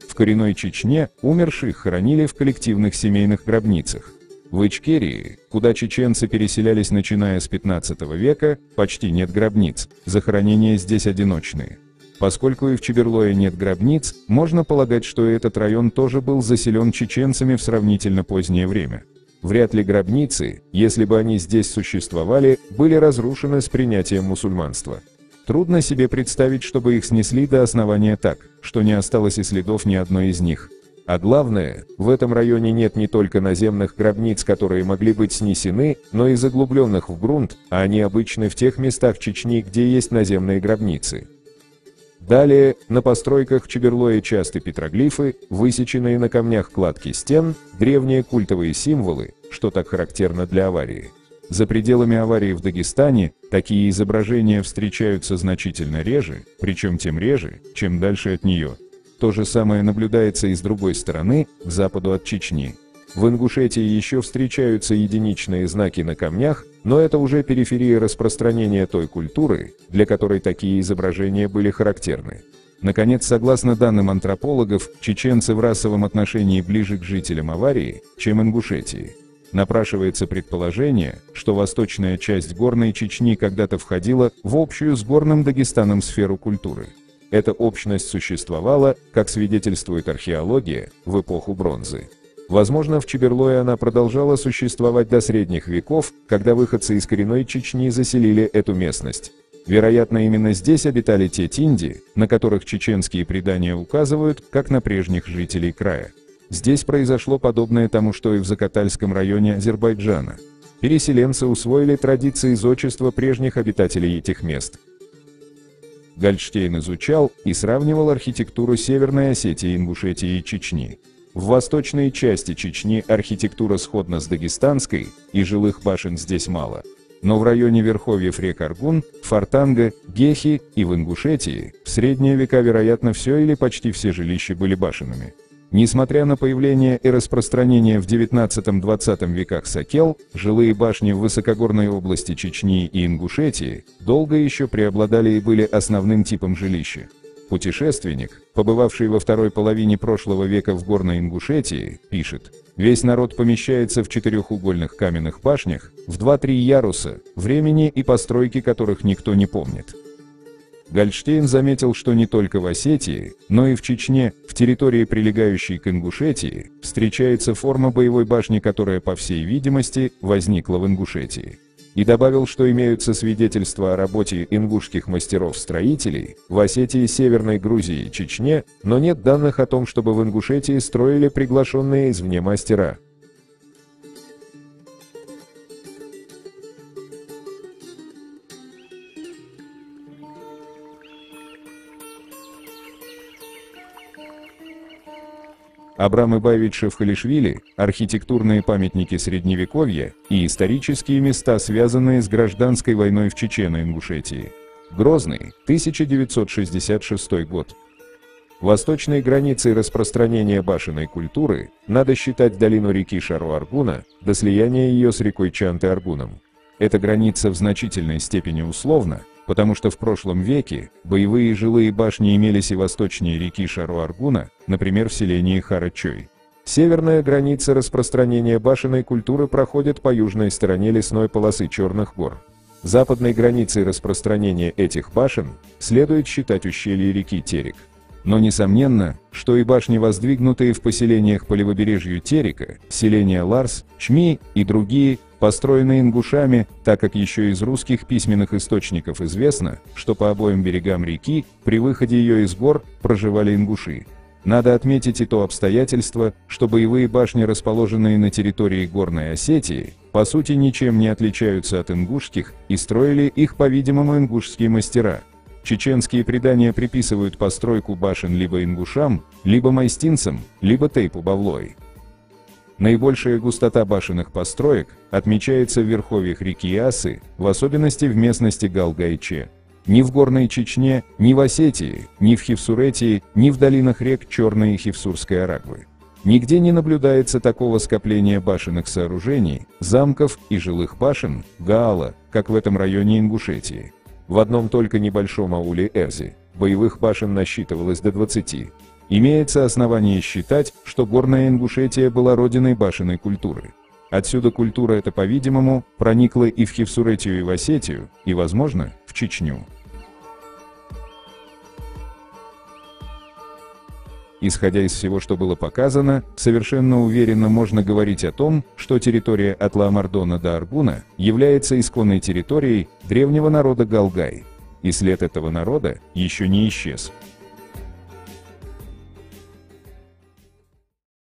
В коренной Чечне умерших хоронили в коллективных семейных гробницах. В Ичкерии, куда чеченцы переселялись начиная с XV века, почти нет гробниц, захоронения здесь одиночные. Поскольку и в Чеберлое нет гробниц, можно полагать, что этот район тоже был заселен чеченцами в сравнительно позднее время. Вряд ли гробницы, если бы они здесь существовали, были разрушены с принятием мусульманства. Трудно себе представить, чтобы их снесли до основания так, что не осталось и следов ни одной из них. А главное, в этом районе нет не только наземных гробниц, которые могли быть снесены, но и заглубленных в грунт, а они обычны в тех местах Чечни, где есть наземные гробницы. Далее, на постройках Чеберлоя часты петроглифы, высеченные на камнях кладки стен, древние культовые символы, что так характерно для Аварии. За пределами Аварии в Дагестане такие изображения встречаются значительно реже, причем тем реже, чем дальше от нее. То же самое наблюдается и с другой стороны, к западу от Чечни. В Ингушетии еще встречаются единичные знаки на камнях, но это уже периферия распространения той культуры, для которой такие изображения были характерны. Наконец, согласно данным антропологов, чеченцы в расовом отношении ближе к жителям Аварии, чем Ингушетии. Напрашивается предположение, что восточная часть горной Чечни когда-то входила в общую с горным Дагестаном сферу культуры. Эта общность существовала, как свидетельствует археология, в эпоху бронзы. Возможно, в Чеберлое она продолжала существовать до средних веков, когда выходцы из коренной Чечни заселили эту местность. Вероятно, именно здесь обитали те тинди, на которых чеченские предания указывают, как на прежних жителей края. Здесь произошло подобное тому, что и в Закатальском районе Азербайджана. Переселенцы усвоили традиции зодчества прежних обитателей этих мест. Гольдштейн изучал и сравнивал архитектуру Северной Осетии, Ингушетии и Чечни. В восточной части Чечни архитектура сходна с дагестанской, и жилых башен здесь мало. Но в районе верховьев рек Аргун, Фортанга, Гехи и в Ингушетии в средние века, вероятно, все или почти все жилища были башенными. Несмотря на появление и распространение в XIX-XX веках сакел, жилые башни в высокогорной области Чечни и Ингушетии долго еще преобладали и были основным типом жилища. Путешественник, побывавший во второй половине прошлого века в горной Ингушетии, пишет: «Весь народ помещается в четырехугольных каменных башнях, в 2-3 яруса, времени и постройки которых никто не помнит». Гольдштейн заметил, что не только в Осетии, но и в Чечне, в территории, прилегающей к Ингушетии, встречается форма боевой башни, которая, по всей видимости, возникла в Ингушетии. И добавил, что имеются свидетельства о работе ингушских мастеров-строителей в Осетии, Северной Грузии и Чечне, но нет данных о том, чтобы в Ингушетии строили приглашенные извне мастера. Абрам Ибаевич Шевхалишвили, архитектурные памятники Средневековья и исторические места, связанные с гражданской войной в Чечено-Ингушетии. Грозный, 1966 год. Восточной границей распространения башенной культуры надо считать долину реки Шару-Аргуна до слияния ее с рекой Чанты-Аргуном. Эта граница в значительной степени условна, потому что в прошлом веке боевые жилые башни имелись и восточнее реки Шару-Аргуна, например, в селении Харачой. Северная граница распространения башенной культуры проходит по южной стороне лесной полосы Черных гор. Западной границей распространения этих башен следует считать ущелье реки Терек. Но несомненно, что и башни, воздвигнутые в поселениях по левобережью Терека, селения Ларс, Чми и другие, построенные ингушами, так как еще из русских письменных источников известно, что по обоим берегам реки, при выходе ее из гор, проживали ингуши. Надо отметить и то обстоятельство, что боевые башни, расположенные на территории Горной Осетии, по сути ничем не отличаются от ингушских, и строили их, по-видимому, ингушские мастера. Чеченские предания приписывают постройку башен либо ингушам, либо майстинцам, либо Тейпу-Бавлой. Наибольшая густота башенных построек отмечается в верховьях реки Асы, в особенности в местности Галгайче. Ни в горной Чечне, ни в Осетии, ни в Хевсуретии, ни в долинах рек Черной и Хевсурской Арагвы. Нигде не наблюдается такого скопления башенных сооружений, замков и жилых башен, Гаала, как в этом районе Ингушетии. В одном только небольшом ауле Эрзи боевых башен насчитывалось до 20. Имеется основание считать, что горная Ингушетия была родиной башенной культуры. Отсюда культура эта, по-видимому, проникла и в Хевсуретию, и в Осетию, и, возможно, в Чечню. Исходя из всего, что было показано, совершенно уверенно можно говорить о том, что территория от Ла-Мардона до Аргуна является исконной территорией древнего народа Галгай. И след этого народа еще не исчез.